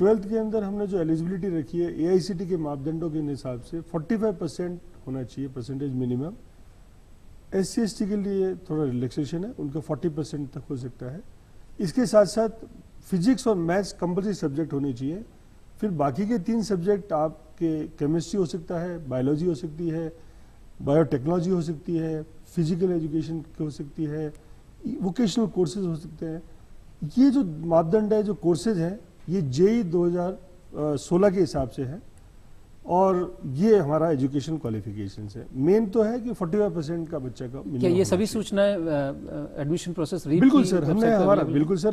12th के अंदर हमने जो एलिजिबिलिटी रखी है एआईसीटी के मापदंडों के हिसाब से 45% होना चाहिए परसेंटेज मिनिमम। SC ST के लिए थोड़ा रिलैक्सेशन है, उनका 40% तक हो सकता है। इसके साथ साथ फिजिक्स और मैथ्स कंपल्सरी सब्जेक्ट होने चाहिए। फिर बाकी के 3 सब्जेक्ट आपके केमिस्ट्री हो सकता है, बायोलॉजी हो सकती है, बायोटेक्नोलॉजी हो सकती है, फिजिकल एजुकेशन हो सकती है, वोकेशनल कोर्सेज हो सकते हैं। ये जो मापदंड है, जो कोर्सेज हैं, ये JEE 2016 के हिसाब से है, और ये हमारा एजुकेशन क्वालिफिकेशन है। मेन तो है कि 45% का बच्चा का क्या ये सभी सूचनाएं एडमिशन प्रोसेस रीड बिल्कुल सर,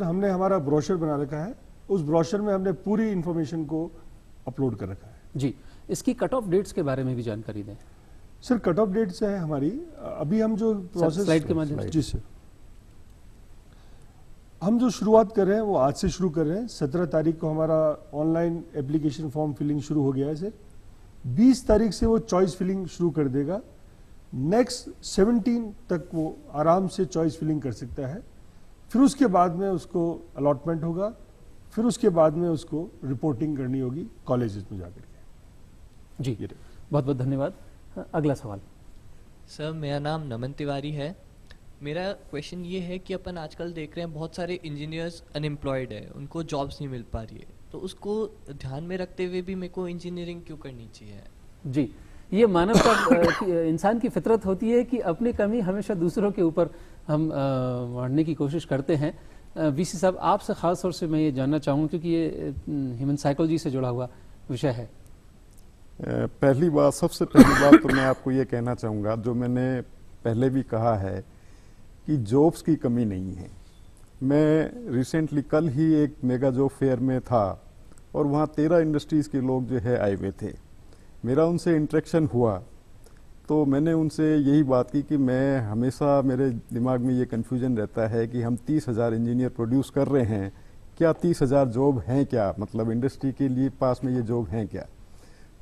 हमने हमारा ब्रोशर बना रखा है। उस ब्रोशर में हमने पूरी इंफॉर्मेशन को अपलोड कर रखा है। जी, इसकी कट ऑफ डेट्स के बारे में भी जानकारी दें। सर, कट ऑफ डेट्स है हमारी, अभी हम जो प्रोसेस स्लाइड के माध्यम से। जी सर, हम जो शुरुआत कर रहे हैं वो आज से शुरू कर रहे हैं। 17 तारीख को हमारा ऑनलाइन एप्लीकेशन फॉर्म फिलिंग शुरू हो गया है सर। 20 तारीख से वो चॉइस फिलिंग शुरू कर देगा। नेक्स्ट 17 तक वो आराम से चॉइस फिलिंग कर सकता है। फिर उसके बाद में उसको अलॉटमेंट होगा, फिर उसके बाद में उसको रिपोर्टिंग करनी होगी कॉलेजेस में जाकर के। जी, बहुत बहुत धन्यवाद। अगला सवाल। सर, मेरा नाम नमन तिवारी है। मेरा क्वेश्चन ये है कि अपन आजकल देख रहे हैं बहुत सारे इंजीनियर्स अनएम्प्लॉयड है, उनको जॉब्स नहीं मिल पा रही है, तो उसको ध्यान में रखते हुए भी मेरे को इंजीनियरिंग क्यों करनी चाहिए? जी, ये मानव का इंसान की फितरत होती है कि अपनी कमी हमेशा दूसरों के ऊपर हम बढ़ने की कोशिश करते हैं। वीसी साहब, आपसे खास तौर से मैं ये जानना चाहूँगा क्योंकि ये ह्यूमन साइकोलॉजी से जुड़ा हुआ विषय है। सबसे पहली बात तो मैं आपको ये कहना चाहूँगा, जो मैंने पहले भी कहा है कि जॉब्स की कमी नहीं है। मैं रिसेंटली कल ही एक मेगा जॉब फेयर में था और वहाँ 13 इंडस्ट्रीज़ के लोग जो है आए हुए थे। मेरा उनसे इंटरेक्शन हुआ तो मैंने उनसे यही बात की कि मैं हमेशा, मेरे दिमाग में ये कन्फ्यूजन रहता है कि हम 30,000 इंजीनियर प्रोड्यूस कर रहे हैं, क्या 30,000 जॉब हैं क्या, मतलब इंडस्ट्री के लिए पास में ये जॉब हैं क्या।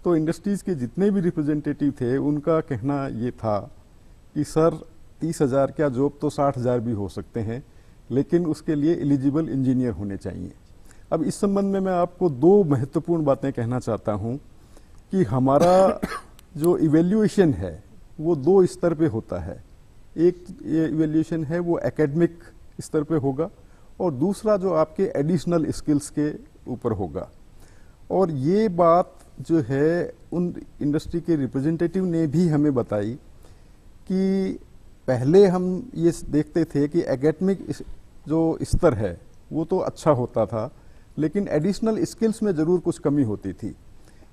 तो इंडस्ट्रीज़ के जितने भी रिप्रेजेंटेटिव थे उनका कहना ये था कि सर 30,000 क्या, जॉब तो 60,000 भी हो सकते हैं, लेकिन उसके लिए एलिजिबल इंजीनियर होने चाहिए। अब इस संबंध में मैं आपको दो महत्वपूर्ण बातें कहना चाहता हूं कि हमारा जो इवेल्युएशन है वो दो स्तर पे होता है। एक इवेल्युएशन है वो एकेडमिक स्तर पे होगा और दूसरा जो आपके एडिशनल स्किल्स के ऊपर होगा। और ये बात जो है उन इंडस्ट्री के रिप्रेजेंटेटिव ने भी हमें बताई कि पहले हम ये देखते थे कि एकेडमिक जो स्तर है वो तो अच्छा होता था, लेकिन एडिशनल स्किल्स में ज़रूर कुछ कमी होती थी।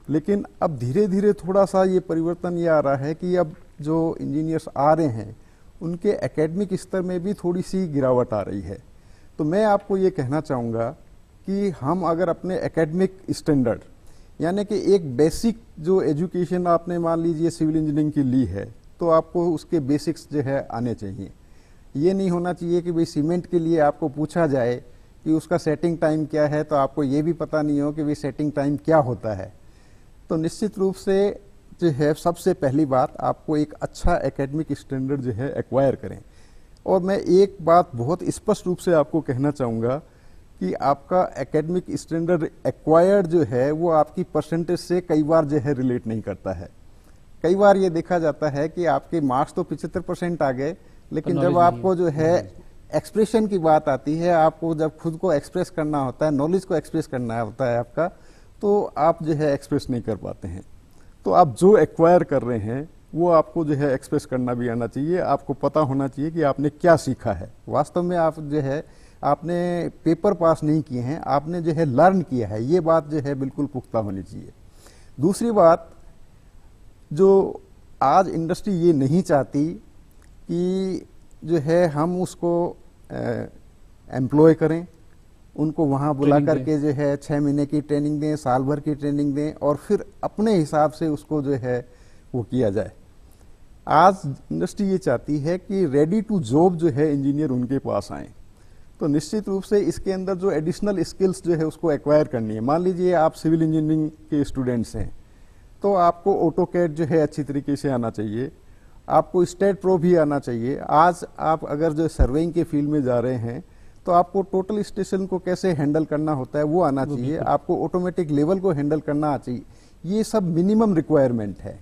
लेकिन अब धीरे धीरे थोड़ा सा ये परिवर्तन ये आ रहा है कि अब जो इंजीनियर्स आ रहे हैं उनके एकेडमिक स्तर में भी थोड़ी सी गिरावट आ रही है। तो मैं आपको ये कहना चाहूँगा कि हम अगर अपने एकेडमिक स्टैंडर्ड यानी कि एक बेसिक जो एजुकेशन आपने मान लीजिए सिविल इंजीनियरिंग की ली है तो आपको उसके बेसिक्स जो है आने चाहिए। ये नहीं होना चाहिए कि भाई सीमेंट के लिए आपको पूछा जाए कि उसका सेटिंग टाइम क्या है तो आपको ये भी पता नहीं हो कि भाई सेटिंग टाइम क्या होता है। तो निश्चित रूप से जो है सबसे पहली बात आपको एक अच्छा एकेडमिक स्टैंडर्ड जो है एक्वायर करें। और मैं एक बात बहुत स्पष्ट रूप से आपको कहना चाहूँगा कि आपका एकेडमिक स्टैंडर्ड एक्वायर्ड जो है वो आपकी परसेंटेज से कई बार जो है रिलेट नहीं करता है। कई बार ये देखा जाता है कि आपके मार्क्स तो 75% आ गए, लेकिन जब आपको जो है एक्सप्रेशन की बात आती है, आपको जब खुद को एक्सप्रेस करना होता है, नॉलेज को एक्सप्रेस करना होता है आपका, तो आप जो है एक्सप्रेस नहीं कर पाते हैं। तो आप जो एक्वायर कर रहे हैं वो आपको जो है एक्सप्रेस करना भी आना चाहिए। आपको पता होना चाहिए कि आपने क्या सीखा है। वास्तव में आप जो है आपने पेपर पास नहीं किए हैं, आपने जो है लर्न किया है, ये बात जो है बिल्कुल पुख्ता होनी चाहिए। दूसरी बात, जो आज इंडस्ट्री ये नहीं चाहती कि जो है हम उसको एम्प्लॉय करें, उनको वहाँ बुला करके जो है 6 महीने की ट्रेनिंग दें, साल भर की ट्रेनिंग दें और फिर अपने हिसाब से उसको जो है वो किया जाए। आज इंडस्ट्री ये चाहती है कि रेडी टू जॉब जो है इंजीनियर उनके पास आए। तो निश्चित रूप से इसके अंदर जो एडिशनल स्किल्स जो है उसको एक्वायर करनी है। मान लीजिए आप सिविल इंजीनियरिंग के स्टूडेंट्स हैं तो आपको ऑटोकैड जो है अच्छी तरीके से आना चाहिए, आपको स्टेट प्रो भी आना चाहिए। आज आप अगर जो सर्वेइंग के फील्ड में जा रहे हैं तो आपको टोटल स्टेशन को कैसे हैंडल करना होता है वो आना चाहिए, आपको ऑटोमेटिक लेवल को हैंडल करना चाहिए। ये सब मिनिमम रिक्वायरमेंट है।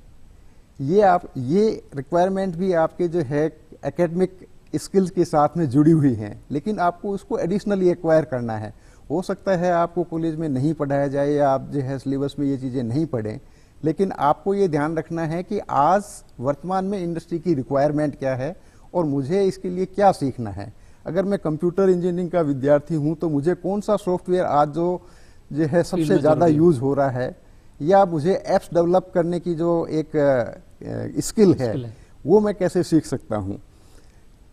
ये रिक्वायरमेंट भी आपके जो है एकेडमिक स्किल्स के साथ में जुड़ी हुई हैं, लेकिन आपको उसको एडिशनली एक्वायर करना है। हो सकता है आपको कॉलेज में नहीं पढ़ाया जाए या आप जो है सिलेबस में ये चीज़ें नहीं पढ़ें, लेकिन आपको ये ध्यान रखना है कि आज वर्तमान में इंडस्ट्री की रिक्वायरमेंट क्या है और मुझे इसके लिए क्या सीखना है। अगर मैं कंप्यूटर इंजीनियरिंग का विद्यार्थी हूं तो मुझे कौन सा सॉफ्टवेयर आज जो है सबसे ज़्यादा यूज हो रहा है, या मुझे ऐप्स डेवलप करने की जो एक स्किल है वो मैं कैसे सीख सकता हूं।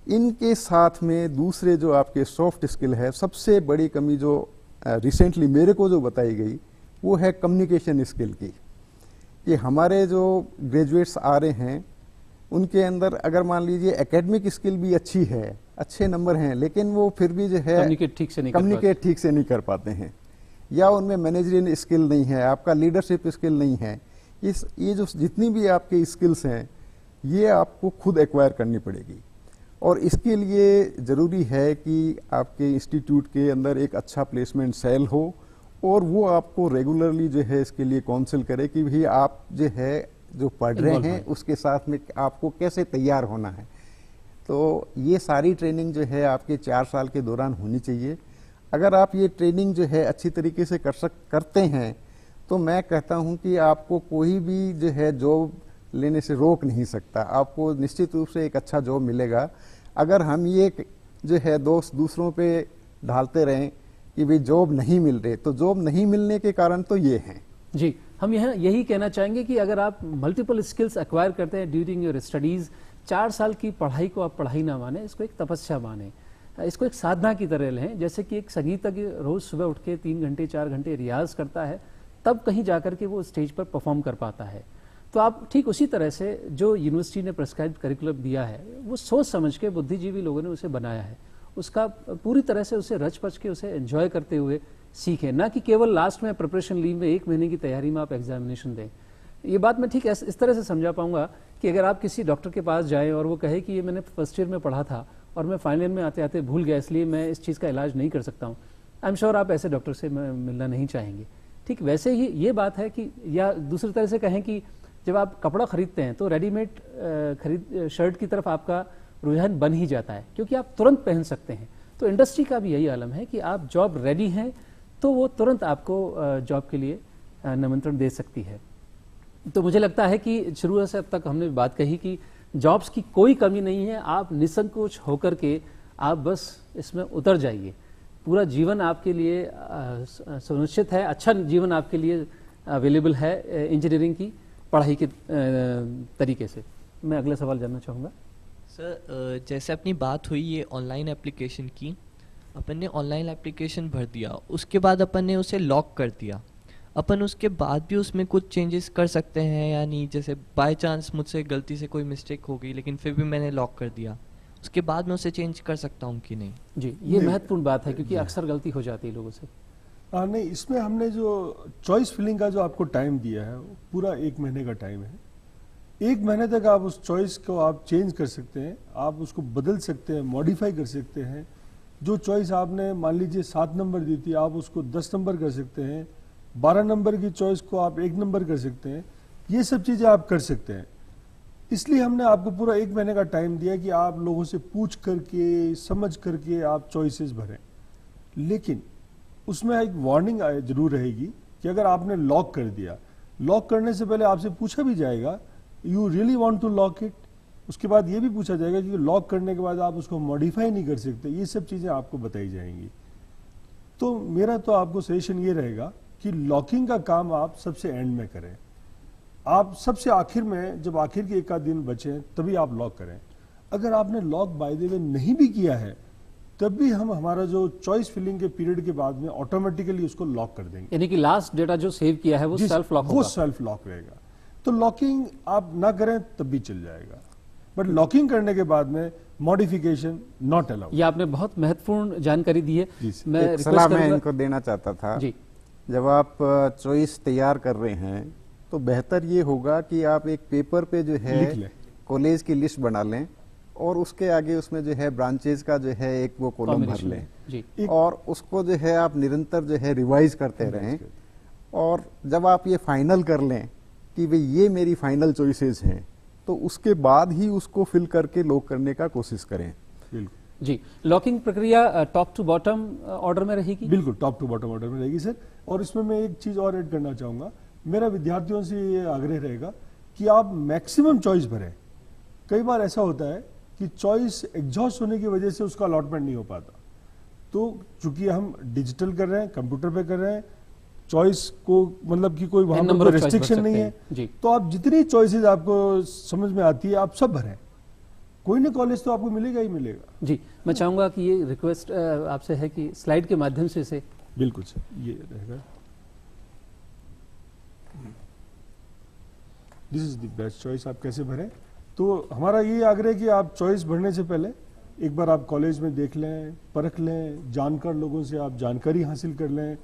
इनके साथ में दूसरे जो आपके सॉफ्ट स्किल है, सबसे बड़ी कमी जो रिसेंटली मेरे को जो बताई गई वो है कम्युनिकेशन स्किल की। कि हमारे जो ग्रेजुएट्स आ रहे हैं उनके अंदर अगर मान लीजिए एकेडमिक स्किल भी अच्छी है, अच्छे नंबर हैं, लेकिन वो फिर भी जो है कम्युनिकेट ठीक से नहीं कर पाते हैं, या उनमें मैनेजरियल स्किल नहीं है, आपका लीडरशिप स्किल नहीं है। ये जो जितनी भी आपके स्किल्स हैं ये आपको खुद एक्वायर करनी पड़ेगी। और इसके लिए ज़रूरी है कि आपके इंस्टीट्यूट के अंदर एक अच्छा प्लेसमेंट सेल हो और वो आपको रेगुलरली जो है इसके लिए काउंसिल करे कि भाई आप जो है जो पढ़ रहे हैं उसके साथ में आपको कैसे तैयार होना है। तो ये सारी ट्रेनिंग जो है आपके 4 साल के दौरान होनी चाहिए। अगर आप ये ट्रेनिंग जो है अच्छी तरीके से करते हैं तो मैं कहता हूं कि आपको कोई भी जो है जॉब लेने से रोक नहीं सकता। आपको निश्चित रूप से एक अच्छा जॉब मिलेगा। अगर हम ये जो है दूसरों पे ढालते रहें कि भाई जॉब नहीं मिल रहे, तो जॉब नहीं मिलने के कारण तो ये हैं। जी, हम यही कहना चाहेंगे कि अगर आप मल्टीपल स्किल्स एक्वायर करते हैं ड्यूरिंग योर स्टडीज़, 4 साल की पढ़ाई को आप पढ़ाई ना माने, इसको एक तपस्या माने, इसको एक साधना की तरह लें। जैसे कि एक संगीतज्ञ रोज़ सुबह उठ के 3 घंटे 4 घंटे रियाज करता है, तब कहीं जाकर के वो स्टेज पर परफॉर्म कर पाता है। तो आप ठीक उसी तरह से जो यूनिवर्सिटी ने प्रेस्क्राइब करिकुलम दिया है वो सोच समझ के बुद्धिजीवी लोगों ने उसे बनाया है, उसका पूरी तरह से उसे रच पच के उसे एंजॉय करते हुए सीखें, ना कि केवल लास्ट में प्रिपरेशन लीव में 1 महीने की तैयारी में आप एग्जामिनेशन दें। ये बात मैं ठीक इस तरह से समझा पाऊंगा कि अगर आप किसी डॉक्टर के पास जाएं और वो कहे कि ये मैंने फर्स्ट ईयर में पढ़ा था और मैं फाइनल में आते आते भूल गया, इसलिए मैं इस चीज़ का इलाज नहीं कर सकता हूँ, आई एम श्योर आप ऐसे डॉक्टर से मिलना नहीं चाहेंगे। ठीक वैसे ही ये बात है कि, या दूसरी तरह से कहें कि जब आप कपड़ा खरीदते हैं तो रेडीमेड शर्ट की तरफ आपका रुझान बन ही जाता है, क्योंकि आप तुरंत पहन सकते हैं। तो इंडस्ट्री का भी यही आलम है कि आप जॉब रेडी हैं तो वो तुरंत आपको जॉब के लिए निमंत्रण दे सकती है। तो मुझे लगता है कि शुरू से अब तक हमने बात कही कि जॉब्स की कोई कमी नहीं है, आप निसंकोच होकर के आप बस इसमें उतर जाइए। पूरा जीवन आपके लिए सुनिश्चित है, अच्छा जीवन आपके लिए अवेलेबल है इंजीनियरिंग की पढ़ाई के तरीके से। मैं अगला सवाल जानना चाहूँगा। सर, जैसे अपनी बात हुई ये ऑनलाइन एप्लीकेशन की, अपन ने ऑनलाइन एप्लीकेशन भर दिया, उसके बाद अपन ने उसे लॉक कर दिया। अपन उसके बाद भी उसमें कुछ चेंजेस कर सकते हैं या नहीं? जैसे बाय चांस मुझसे गलती से कोई मिस्टेक हो गई लेकिन फिर भी मैंने लॉक कर दिया, उसके बाद मैं उसे चेंज कर सकता हूँ कि नहीं? जी, ये महत्वपूर्ण बात है क्योंकि अक्सर गलती हो जाती है लोगों से। नहीं, इसमें हमने जो चॉइस फिलिंग का जो आपको टाइम दिया है वो पूरा 1 महीने का टाइम है। 1 महीने तक आप उस चॉइस को आप चेंज कर सकते हैं, आप उसको बदल सकते हैं, मॉडिफाई कर सकते हैं। जो चॉइस आपने मान लीजिए 7 नंबर दी थी, आप उसको 10 नंबर कर सकते हैं। 12 नंबर की चॉइस को आप 1 नंबर कर सकते हैं। ये सब चीज़ें आप कर सकते हैं। इसलिए हमने आपको पूरा 1 महीने का टाइम दिया कि आप लोगों से पूछ करके, समझ करके आप चॉइसेस भरें। लेकिन उसमें एक वार्निंग जरूर रहेगी कि अगर आपने लॉक कर दिया, लॉक करने से पहले आपसे पूछा भी जाएगा you really want to lock it. उसके बाद ये भी पूछा जाएगा कि लॉक करने के बाद आप उसको मॉडिफाई नहीं कर सकते। ये सब चीज़ें आपको बताई जाएंगी। तो मेरा तो आपको सजेशन ये रहेगा कि लॉकिंग का काम आप सबसे एंड में करें। आप सबसे आखिर में, जब आखिर के 1 आध दिन बचे तभी आप लॉक करें। अगर आपने लॉक बाय द वे नहीं भी किया है तब भी हम हमारा जो चॉइस फिलिंग के पीरियड के बाद में ऑटोमेटिकली उसको लॉक कर देंगे। यानी कि लास्ट डेटा जो सेव किया है वो सेल्फ लॉक होगा। वो सेल्फ लॉक रहेगा। तो लॉकिंग आप ना करें तब भी चल जाएगा, बट लॉकिंग करने के बाद में मॉडिफिकेशन नॉट अलाउड। ये आपने बहुत महत्वपूर्ण जानकारी दी है। मैं एक सलाह मैं इनको देना चाहता था जी। जब आप चॉइस तैयार कर रहे हैं तो बेहतर ये होगा कि आप एक पेपर पे जो है कॉलेज की लिस्ट बना लें और उसके आगे उसमें जो है ब्रांचेज का जो है एक वो कॉलम भर लें जी। और उसको जो है आप निरंतर जो है रिवाइज करते रहें। और जब आप ये फाइनल कर लें कि भाई ये मेरी फाइनल चॉइसेस हैं, तो उसके बाद ही उसको फिल करके लॉक करने का कोशिश करें। जी, लॉकिंग प्रक्रिया टॉप टू बॉटम ऑर्डर में रहेगी? बिल्कुल टॉप टू बॉटम ऑर्डर में रहेगी सर। और इसमें मैं एक चीज और ऐड करना चाहूंगा। मेरा विद्यार्थियों से ये आग्रह रहेगा कि आप मैक्सिमम चॉइस भरें। कई बार ऐसा होता है कि चॉइस एग्जॉस्ट होने की वजह से उसका अलॉटमेंट नहीं हो पाता। तो चूंकि हम डिजिटल कर रहे हैं, कंप्यूटर पे कर रहे हैं, चॉइस को मतलब कि कोई वहां पर रेस्ट्रिक्शन नहीं है जी। तो आप जितनी चॉइसेस आपको समझ में आती है आप सब भरें। कोई ना कॉलेज तो आपको मिलेगा ही मिलेगा जी। मैं चाहूंगा कि ये रिक्वेस्ट आपसे है कि स्लाइड के माध्यम से इसे। बिल्कुल सर, ये रहेगा। This is the best choice. आप कैसे भरें? तो हमारा ये आग्रह है कि आप चॉइस भरने से पहले एक बार आप कॉलेज में देख लें, परख लें, जानकार लोगों से आप जानकारी हासिल कर लें।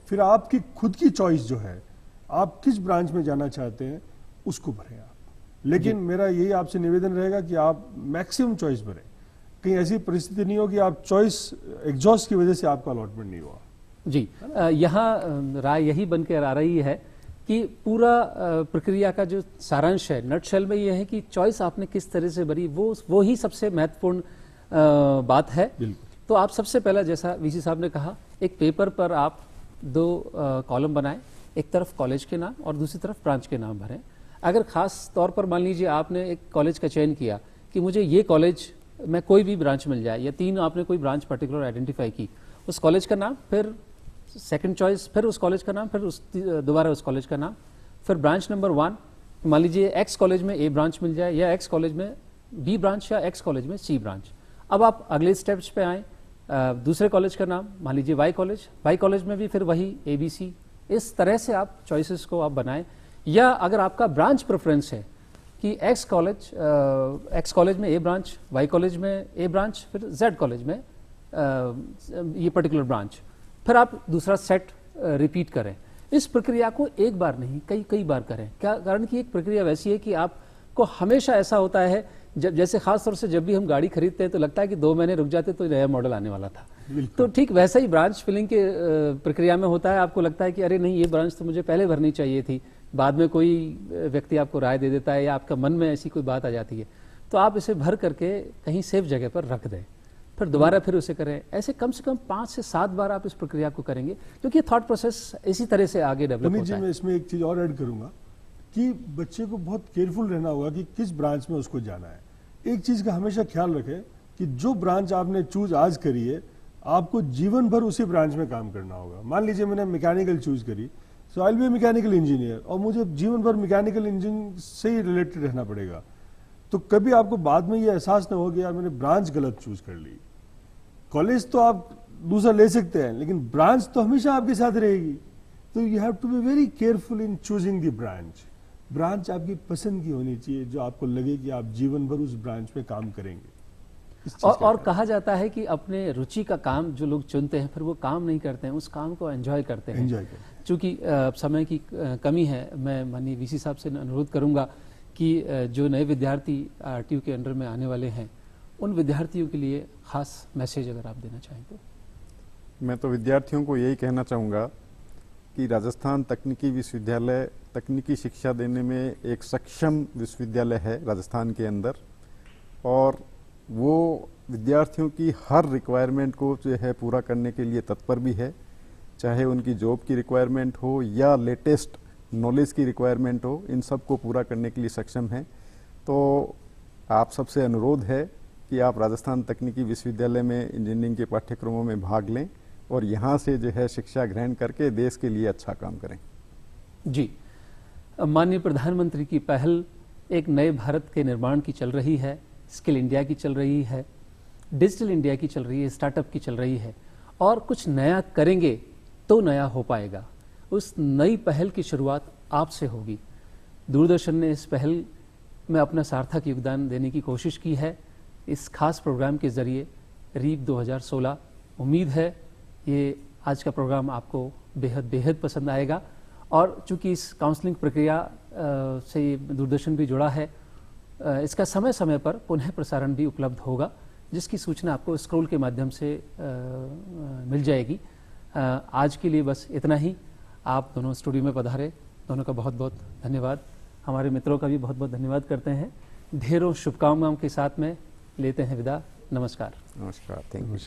फिर आपकी खुद की चॉइस जो है, आप किस ब्रांच में जाना चाहते हैं उसको भरें आप। लेकिन मेरा यही आपसे निवेदन रहेगा कि आप मैक्सिमम चॉइस भरें। कहीं ऐसी परिस्थिति नहीं हो कि आप चॉइस एग्जॉस्ट की वजह से आपका अलॉटमेंट नहीं हुआ जी। यहाँ राय यही बन के आ रही है कि पूरा प्रक्रिया का जो सारांश है नटशेल में ये है कि चॉइस आपने किस तरह से भरी वो ही सबसे महत्वपूर्ण बात है। तो आप सबसे पहला, जैसा वीसी साहब ने कहा, एक पेपर पर आप 2 कॉलम बनाएं, एक तरफ कॉलेज के नाम और दूसरी तरफ ब्रांच के नाम भरें। अगर खास तौर पर मान लीजिए आपने एक कॉलेज का चयन किया कि मुझे ये कॉलेज में कोई भी ब्रांच मिल जाए, या 3 आपने कोई ब्रांच पर्टिकुलर आइडेंटिफाई की, उस कॉलेज का नाम, फिर सेकंड चॉइस, फिर उस कॉलेज का नाम, फिर दोबारा उस कॉलेज का नाम, फिर ब्रांच नंबर 1। मान लीजिए एक्स कॉलेज में ए ब्रांच मिल जाए, या एक्स कॉलेज में बी ब्रांच, या एक्स कॉलेज में सी ब्रांच। अब आप अगले स्टेप्स पे आए, दूसरे कॉलेज का नाम, मान लीजिए वाई कॉलेज में भी फिर वही ABC। इस तरह से आप चॉइसेस को आप बनाएं। या अगर आपका ब्रांच प्रेफरेंस है कि एक्स कॉलेज में ए ब्रांच, वाई कॉलेज में ए ब्रांच, फिर जेड कॉलेज में ये पर्टिकुलर ब्रांच, फिर आप दूसरा सेट रिपीट करें। इस प्रक्रिया को एक बार नहीं कई बार करें। क्या कारण कि एक प्रक्रिया वैसी है कि आपको हमेशा ऐसा होता है, जब जैसे खास तौर से जब भी हम गाड़ी खरीदते हैं तो लगता है कि 2 महीने रुक जाते तो नया मॉडल आने वाला था। तो ठीक वैसा ही ब्रांच फिलिंग के प्रक्रिया में होता है, आपको लगता है कि अरे नहीं ये ब्रांच तो मुझे पहले भरनी चाहिए थी, बाद में कोई व्यक्ति आपको राय दे देता है या आपका मन में ऐसी कोई बात आ जाती है, तो आप इसे भर करके कहीं सेफ जगह पर रख दें, फिर दोबारा फिर उसे करें। ऐसे कम से कम 5 से 7 बार आप इस प्रक्रिया को करेंगे, क्योंकि थॉट प्रोसेस इसी तरह से आगे डेवलप होता है। मैं इसमें एक चीज़ और ऐड करूंगा कि बच्चे को बहुत केयरफुल रहना होगा कि किस ब्रांच में उसको जाना है। एक चीज़ का हमेशा ख्याल रखें कि जो ब्रांच आपने चूज आज करी है, आपको जीवन भर उसी ब्रांच में काम करना होगा। मान लीजिए मैंने मैकेनिकल चूज करी, so I will be mechanical engineer, और मुझे जीवन भर मैकेनिकल इंजीनियरिंग से ही रिलेटेड रहना पड़ेगा, तो कभी आपको बाद में ये एहसास ना हो कि यार मैंने ब्रांच गलत चूज कर ली। कॉलेज तो आप दूसरा ले सकते हैं, लेकिन ब्रांच तो हमेशा आपके साथ रहेगी। तो you have to be very careful in choosing the branch. Branch आपकी पसंद की होनी चाहिए, जो आपको लगे कि आप जीवन भर उस ब्रांच में काम करेंगे। और कहा जाता है कि अपने रुचि का काम जो लोग चुनते हैं, फिर वो काम नहीं करते हैं, उस काम को एंजॉय करते हैं। चूंकि समय की कमी है, मैं माननीय वीसी साहब से अनुरोध करूंगा कि जो नए विद्यार्थी आरटीयू के अंडर में आने वाले हैं, उन विद्यार्थियों के लिए खास मैसेज अगर आप देना चाहें तो। मैं तो विद्यार्थियों को यही कहना चाहूँगा कि राजस्थान तकनीकी विश्वविद्यालय तकनीकी शिक्षा देने में एक सक्षम विश्वविद्यालय है राजस्थान के अंदर, और वो विद्यार्थियों की हर रिक्वायरमेंट को जो है पूरा करने के लिए तत्पर भी है, चाहे उनकी जॉब की रिक्वायरमेंट हो या लेटेस्ट नॉलेज की रिक्वायरमेंट हो, इन सब को पूरा करने के लिए सक्षम है। तो आप सबसे अनुरोध है कि आप राजस्थान तकनीकी विश्वविद्यालय में इंजीनियरिंग के पाठ्यक्रमों में भाग लें और यहाँ से जो है शिक्षा ग्रहण करके देश के लिए अच्छा काम करें। जी, माननीय प्रधानमंत्री की पहल एक नए भारत के निर्माण की चल रही है, स्किल इंडिया की चल रही है, डिजिटल इंडिया की चल रही है, स्टार्टअप की चल रही है, और कुछ नया करेंगे तो नया हो पाएगा। उस नई पहल की शुरुआत आपसे होगी। दूरदर्शन ने इस पहल में अपना सार्थक योगदान देने की कोशिश की है इस खास प्रोग्राम के जरिए, रीप 2016। उम्मीद है ये आज का प्रोग्राम आपको बेहद बेहद पसंद आएगा, और चूंकि इस काउंसलिंग प्रक्रिया से दूरदर्शन भी जुड़ा है, इसका समय समय पर पुनः प्रसारण भी उपलब्ध होगा, जिसकी सूचना आपको स्क्रॉल के माध्यम से मिल जाएगी। आज के लिए बस इतना ही। आप दोनों स्टूडियो में पधारे, दोनों का बहुत बहुत धन्यवाद। हमारे मित्रों का भी बहुत बहुत धन्यवाद करते हैं। ढेरों शुभकामनाओं के साथ में लेते हैं विदा। नमस्कार। नमस्कार, थैंक यू।